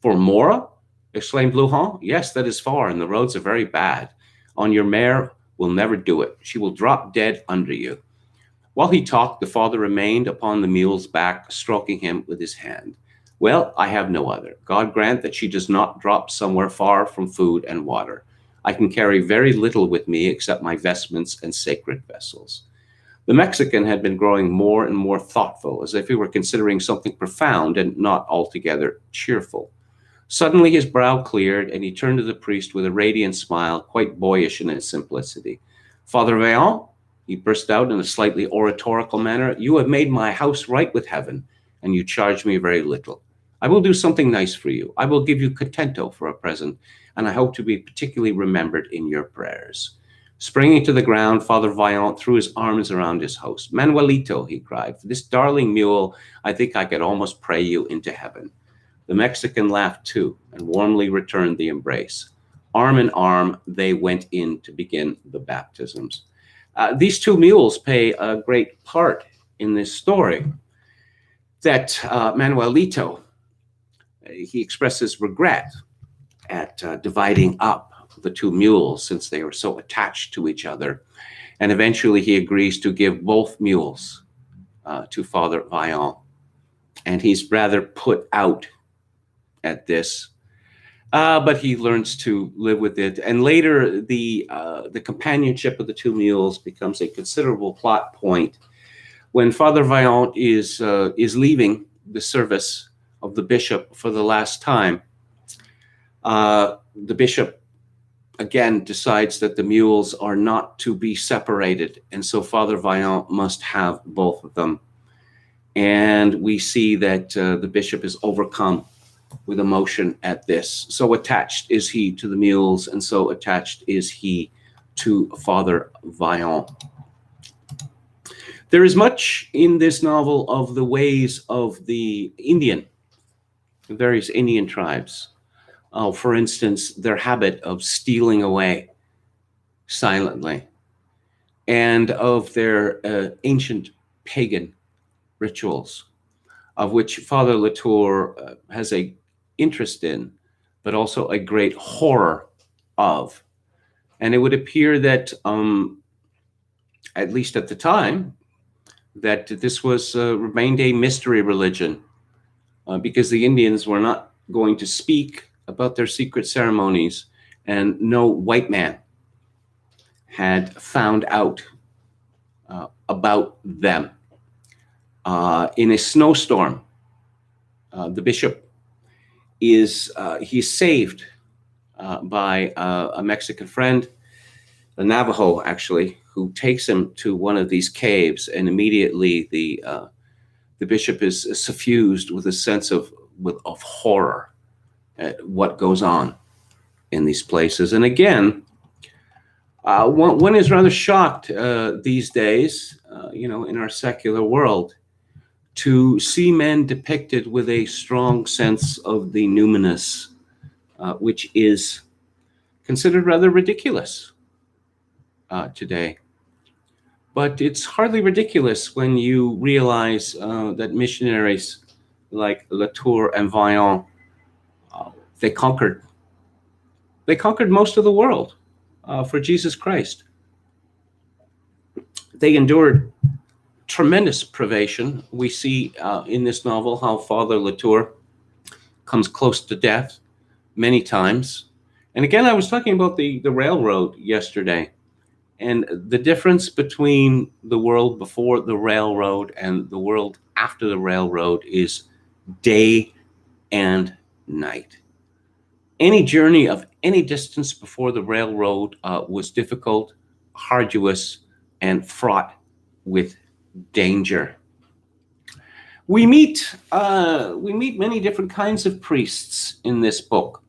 For Mora? Exclaimed Lujan. Yes, that is far, and the roads are very bad. On your mare will never do it. She will drop dead under you. While he talked, the father remained upon the mule's back, stroking him with his hand. Well, I have no other. God grant that she does not drop somewhere far from food and water. I can carry very little with me except my vestments and sacred vessels. The Mexican had been growing more and more thoughtful, as if he were considering something profound and not altogether cheerful. Suddenly his brow cleared, and he turned to the priest with a radiant smile, quite boyish in its simplicity. Father Vaillant, he burst out in a slightly oratorical manner, you have made my house right with heaven, and you charge me very little. I will do something nice for you. I will give you Contento for a present, and I hope to be particularly remembered in your prayers. Springing to the ground, Father Vaillant threw his arms around his host. Manuelito, he cried, for this darling mule, I think I could almost pray you into heaven. The Mexican laughed too, and warmly returned the embrace. Arm in arm, they went in to begin the baptisms. These two mules play a great part in this story. That Manuelito, he expresses regret at dividing up the two mules since they were so attached to each other. And eventually he agrees to give both mules to Father Vaillant. And he's rather put out at this, but he learns to live with it. And later, the companionship of the two mules becomes a considerable plot point. When Father Vaillant is leaving the service of the bishop for the last time, the bishop again decides that the mules are not to be separated, and so Father Vaillant must have both of them. And we see that the bishop is overcome with emotion at this. So attached is he to the mules, and so attached is he to Father Vaillant. There is much in this novel of the ways of the various Indian tribes. For instance, their habit of stealing away silently, and of their ancient pagan rituals, of which Father Latour has an interest in, but also a great horror of. And it would appear that, at least at the time, that this was remained a mystery religion, because the Indians were not going to speak about their secret ceremonies, and no white man had found out about them. In a snowstorm, the bishop he's saved by a Mexican friend, a Navajo actually, who takes him to one of these caves, and immediately the bishop is suffused with a sense of horror at what goes on in these places. And again, one is rather shocked these days, in our secular world, to see men depicted with a strong sense of the numinous, which is considered rather ridiculous today. But it's hardly ridiculous when you realize that missionaries like Latour and Vaillant, they conquered most of the world for Jesus Christ. They endured tremendous privation. We see in this novel how Father Latour comes close to death many times. And again, I was talking about the railroad yesterday, and the difference between the world before the railroad and the world after the railroad is day and night. Any journey of any distance before the railroad was difficult, arduous, and fraught with danger. We meet many different kinds of priests in this book.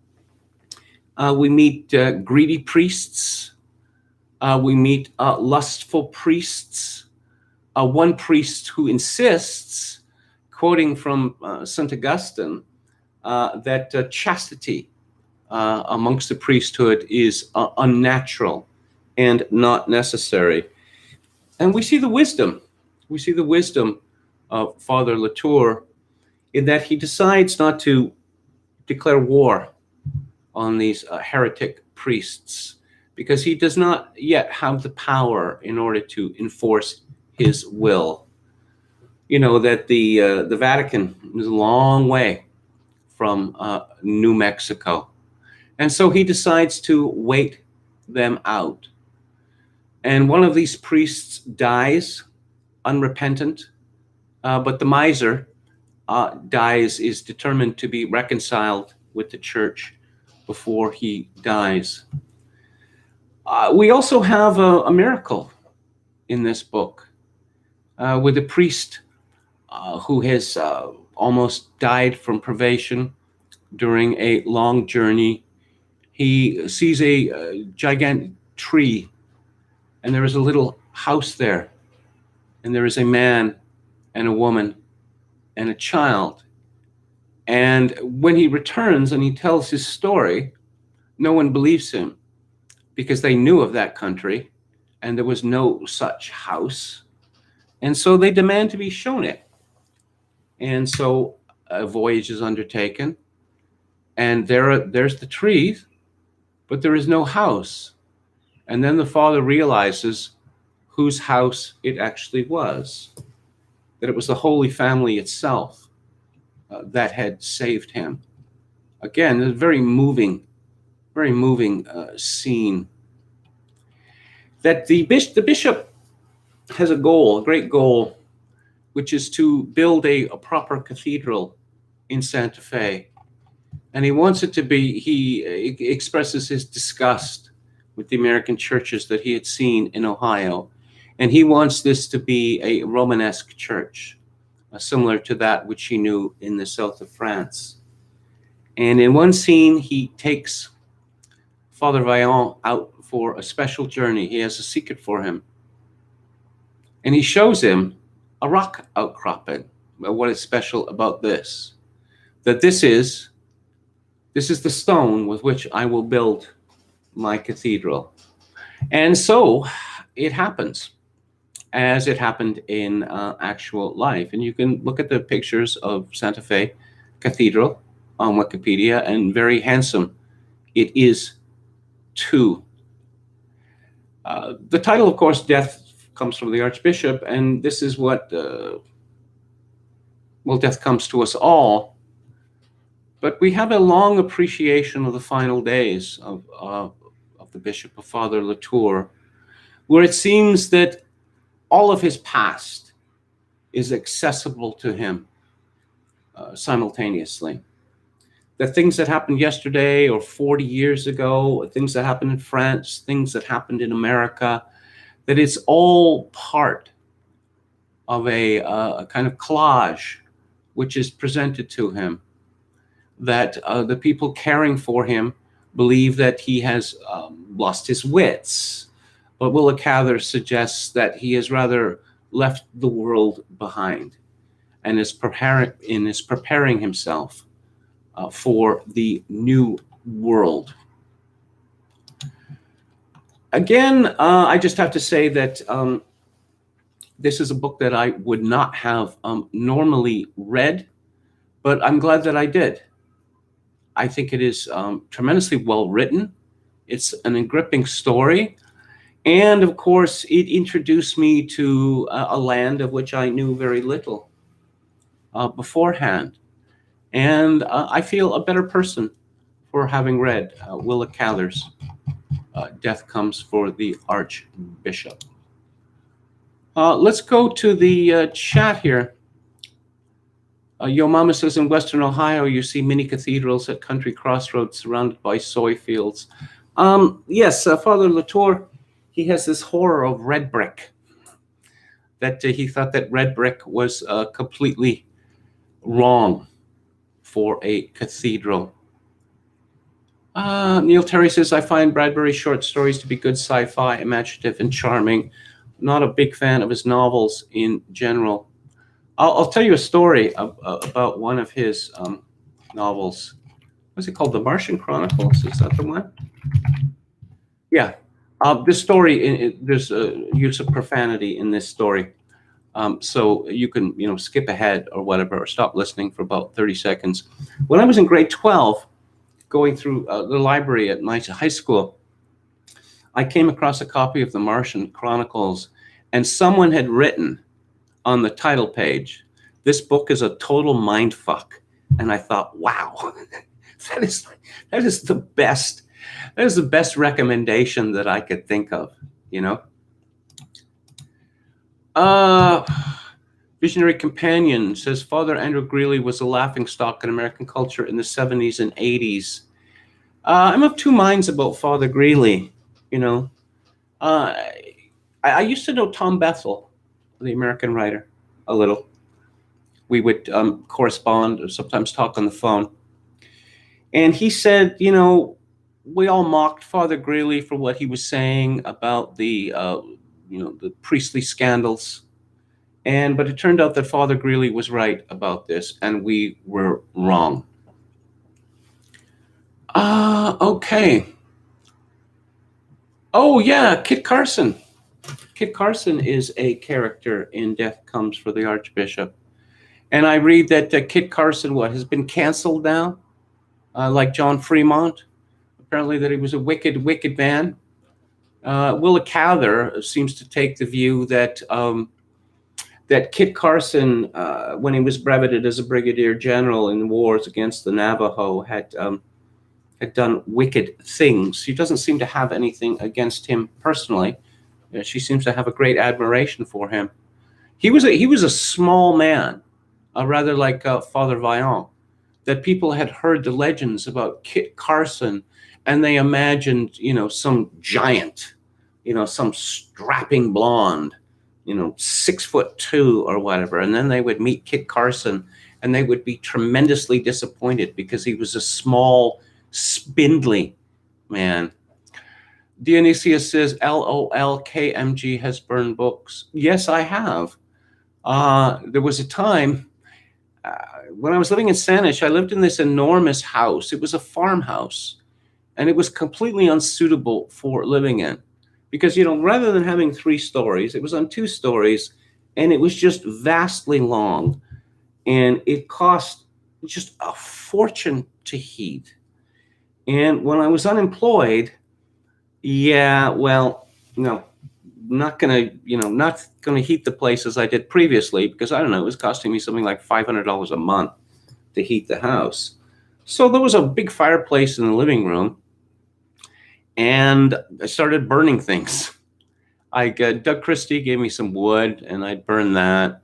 We meet greedy priests. We meet lustful priests. One priest who insists, quoting from St. Augustine, that chastity amongst the priesthood is unnatural and not necessary. And we see the wisdom. We see the wisdom of Father Latour in that he decides not to declare war on these heretic priests, because he does not yet have the power in order to enforce his will. You know that the Vatican is a long way from New Mexico. And so he decides to wait them out. And one of these priests dies unrepentant, but the miser is determined to be reconciled with the church before he dies. We also have a miracle in this book with a priest who has almost died from privation during a long journey. He sees a gigantic tree, and there is a little house there, and there is a man and a woman and a child. And when he returns and he tells his story, no one believes him, because they knew of that country and there was no such house. And so they demand to be shown it. And so a voyage is undertaken, and there's the trees, but there is no house. And then the father realizes whose house it actually was, that it was the Holy Family itself that had saved him. Again, a very moving scene. That the bishop has a goal, a great goal, which is to build a proper cathedral in Santa Fe. And he wants it to be, he expresses his disgust with the American churches that he had seen in Ohio. And he wants this to be a Romanesque church, similar to that which he knew in the south of France. And in one scene, he takes Father Vaillant out for a special journey. He has a secret for him. And he shows him a rock outcropping. Well, what is special about this? That this is the stone with which I will build my cathedral. And so it happens, as it happened in actual life. And you can look at the pictures of Santa Fe Cathedral on Wikipedia, and very handsome it is too. The title, of course, Death, comes from the Archbishop, and this is what, death comes to us all. But we have a long appreciation of the final days of the Bishop, of Father Latour, where it seems that all of his past is accessible to him simultaneously. That things that happened yesterday or 40 years ago, things that happened in France, things that happened in America, that it's all part of a kind of collage which is presented to him. That the people caring for him believe that he has lost his wits. But Willa Cather suggests that he has rather left the world behind. and is preparing himself for the new world. Again, I just have to say that this is a book that I would not have normally read, but I'm glad that I did. I think it is tremendously well written. It's an gripping story. And of course, it introduced me to a land of which I knew very little beforehand. And I feel a better person for having read Willa Cather's Death Comes for the Archbishop. Let's go to the chat here. Yo Mama says, in Western Ohio, you see mini cathedrals at country crossroads surrounded by soy fields. Yes, Father Latour, he has this horror of red brick. That he thought that red brick was completely wrong for a cathedral. Neil Terry says, I find Bradbury's short stories to be good sci-fi, imaginative, and charming. Not a big fan of his novels in general. I'll tell you a story about one of his novels. What's it called? The Martian Chronicles? Is that the one? Yeah. This story, there's a use of profanity in this story. So you can, skip ahead or whatever, or stop listening for about 30 seconds. When I was in grade 12, going through the library at my high school, I came across a copy of the Martian Chronicles, and someone had written on the title page, this book is a total mind fuck. And I thought, wow, that is the best recommendation that I could think of, Visionary Companion says, Father Andrew Greeley was a laughingstock in American culture in the 70s and 80s. I'm of two minds about Father Greeley, I used to know Tom Bethel, the American writer, a little. We would correspond or sometimes talk on the phone. And he said, we all mocked Father Greeley for what he was saying about the priestly scandals. But it turned out that Father Greeley was right about this, and we were wrong. Okay. Oh, yeah, Kit Carson. Kit Carson is a character in Death Comes for the Archbishop. And I read that Kit Carson, has been canceled now? Like John Fremont. Apparently that he was a wicked, wicked man. Willa Cather seems to take the view that that Kit Carson, when he was brevetted as a brigadier general in wars against the Navajo, had done wicked things. She doesn't seem to have anything against him personally. She seems to have a great admiration for him. He was a small man, rather like Father Vaillant, that people had heard the legends about Kit Carson, and they imagined, some giant, some strapping blonde, 6'2" or whatever. And then they would meet Kit Carson, and they would be tremendously disappointed because he was a small, spindly man. Dionysius says, LOL, KMG has burned books. Yes, I have. There was a time when I was living in Saanich, I lived in this enormous house. It was a farmhouse, and it was completely unsuitable for living in because, rather than having 3 stories, it was on 2 stories, and it was just vastly long, and it cost just a fortune to heat. And when I was unemployed, not gonna heat the place as I did previously because I don't know, it was costing me something like $500 a month to heat the house. So there was a big fireplace in the living room, and I started burning things. Doug Christie gave me some wood, and I'd burn that.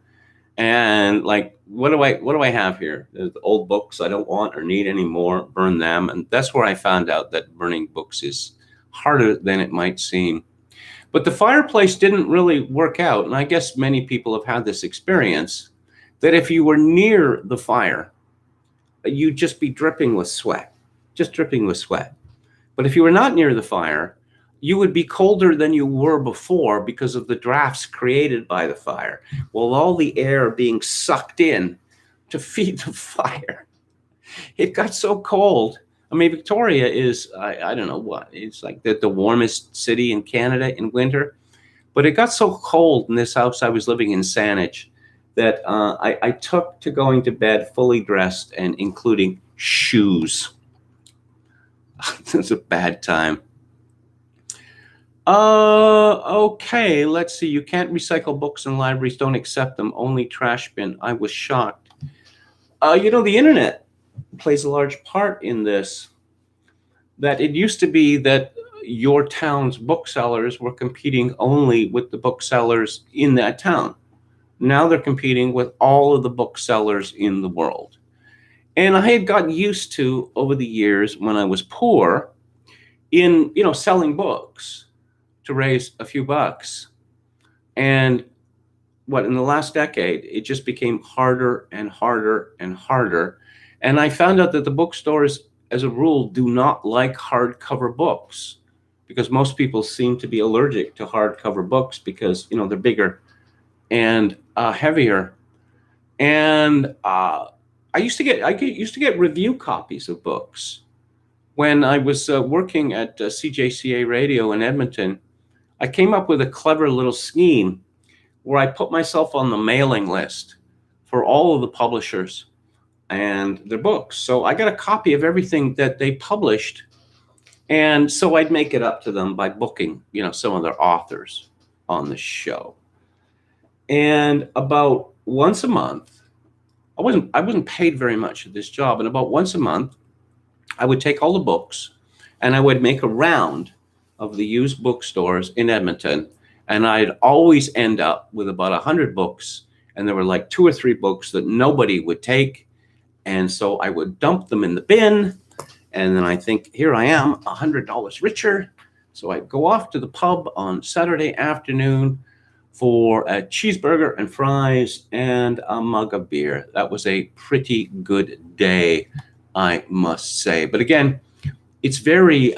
And what do I have here? The old books I don't want or need anymore, burn them. And that's where I found out that burning books is harder than it might seem. But the fireplace didn't really work out. And I guess many people have had this experience that if you were near the fire, you'd just be dripping with sweat, But if you were not near the fire, you would be colder than you were before because of the drafts created by the fire. Well, all the air being sucked in to feed the fire. It got so cold. I mean, Victoria is, I don't know what, it's like the warmest city in Canada in winter. But it got so cold in this house I was living in Saanich that I took to going to bed fully dressed and including shoes. It was a bad time. Okay, let's see. You can't recycle books in libraries. Don't accept them. Only trash bin. I was shocked. The internet plays a large part in this. That it used to be that your town's booksellers were competing only with the booksellers in that town. Now they're competing with all of the booksellers in the world. And I had gotten used to, over the years when I was poor, in selling books to raise a few bucks. And in the last decade, it just became harder and harder and harder. And I found out that the bookstores, as a rule, do not like hardcover books, because most people seem to be allergic to hardcover books because they're bigger and heavier. And I used to get review copies of books when I was working at CJCA Radio in Edmonton. I came up with a clever little scheme where I put myself on the mailing list for all of the publishers and their books. So I got a copy of everything that they published. And so I'd make it up to them by booking, some of their authors on the show. And about once a month, I wasn't paid very much at this job. And about once a month, I would take all the books and I would make a round of the used bookstores in Edmonton. And I'd always end up with about 100 books. And there were like 2 or 3 books that nobody would take. And so I would dump them in the bin. And then I think, here I am, $100 richer. So I'd go off to the pub on Saturday afternoon for a cheeseburger and fries and a mug of beer. That was a pretty good day, I must say. But again, it's very,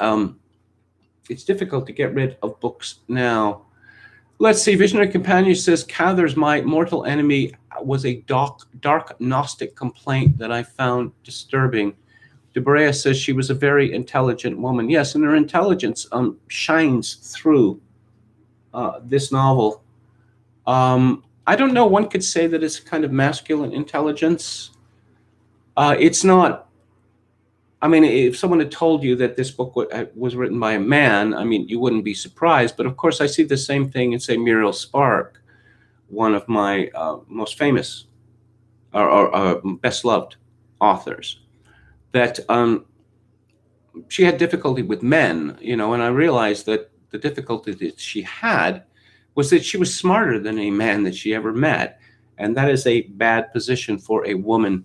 it's difficult to get rid of books now. Let's see. Visionary Companion says, Cather's my mortal enemy was a dark Gnostic complaint that I found disturbing. Debrea says she was a very intelligent woman. Yes, and her intelligence shines through this novel. I don't know. One could say that it's kind of masculine intelligence. It's not. I mean, if someone had told you that this book was written by a man, I mean, you wouldn't be surprised. But of course, I see the same thing in, say, Muriel Spark, one of my most famous or best loved authors, that she had difficulty with men, and I realized that the difficulty that she had was that she was smarter than any man that she ever met. And that is a bad position for a woman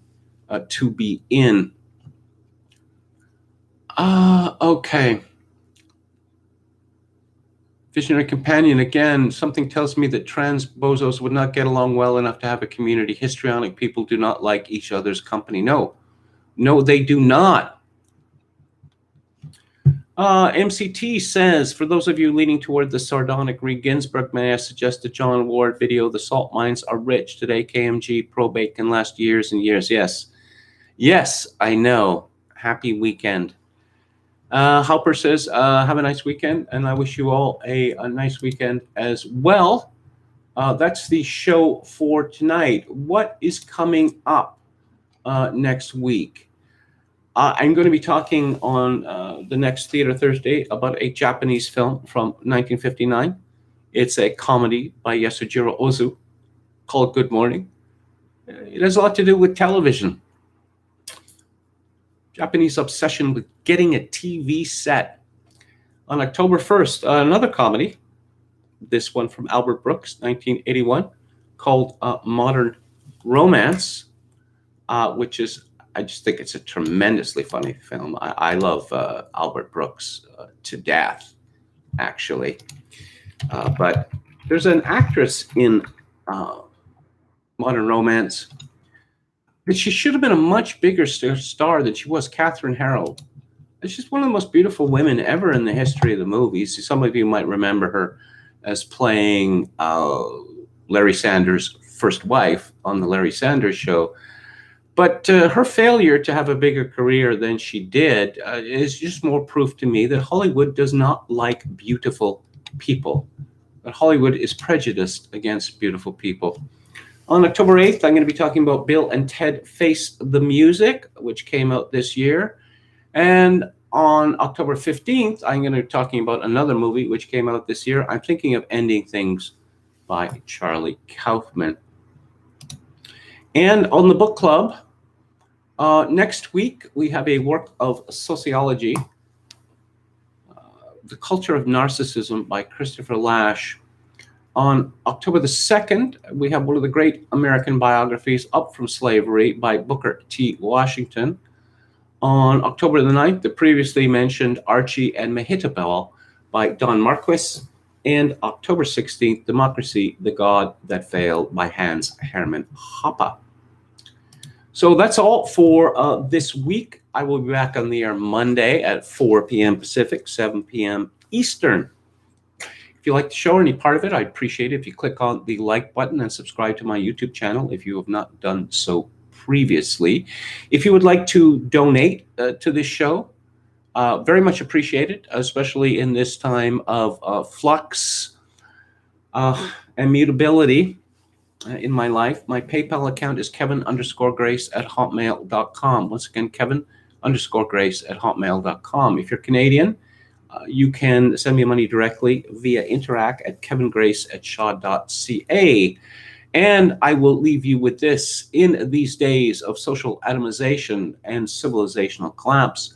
to be in. Okay. Visionary Companion, again, something tells me that trans bozos would not get along well enough to have a community. Histrionic people do not like each other's company. No, they do not. MCT says, for those of you leaning toward the sardonic Ruth Ginsburg, may I suggest the John Ward video, The Salt Mines Are Rich. Today, KMG probate can last years and years. Yes, I know. Happy weekend. Halper says, have a nice weekend, and I wish you all a nice weekend as well. That's the show for tonight. What is coming up next week? I'm going to be talking on the next Theater Thursday about a Japanese film from 1959. It's a comedy by Yasujiro Ozu called Good Morning. It has a lot to do with television. Japanese obsession with getting a TV set. On October 1st, another comedy, this one from Albert Brooks, 1981, called Modern Romance, which is, I just think it's a tremendously funny film. I love Albert Brooks to death, actually. But there's an actress in Modern Romance that she should have been a much bigger star than she was, Catherine Harold. She's just one of the most beautiful women ever in the history of the movies. Some of you might remember her as playing Larry Sanders' first wife on the Larry Sanders Show. But her failure to have a bigger career than she did is just more proof to me that Hollywood does not like beautiful people. That Hollywood is prejudiced against beautiful people. On October 8th, I'm going to be talking about Bill and Ted Face the Music, which came out this year. And on October 15th, I'm going to be talking about another movie which came out this year. I'm thinking of Ending Things by Charlie Kaufman. And on the book club, next week, we have a work of sociology, The Culture of Narcissism by Christopher Lasch. On October the 2nd, we have one of the great American biographies, Up from Slavery by Booker T. Washington. On October the 9th, the previously mentioned Archie and Mehitabel by Don Marquis. And October 16th, Democracy, the God That Failed by Hans Hermann Hoppe. So that's all for this week. I will be back on the air Monday at 4 p.m. Pacific, 7 p.m. Eastern. If you like the show or any part of it, I'd appreciate it if you click on the like button and subscribe to my YouTube channel if you have not done so previously. If you would like to donate to this show, very much appreciated, especially in this time of flux and mutability in my life. My PayPal account is kevin_grace@hotmail.com. Once again, kevin_grace@hotmail.com. If you're Canadian, you can send me money directly via interact@kevingrace@shaw.ca. And I will leave you with this. In these days of social atomization and civilizational collapse,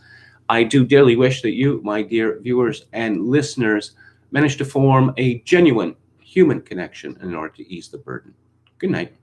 I do dearly wish that you, my dear viewers and listeners, manage to form a genuine human connection in order to ease the burden. Good night.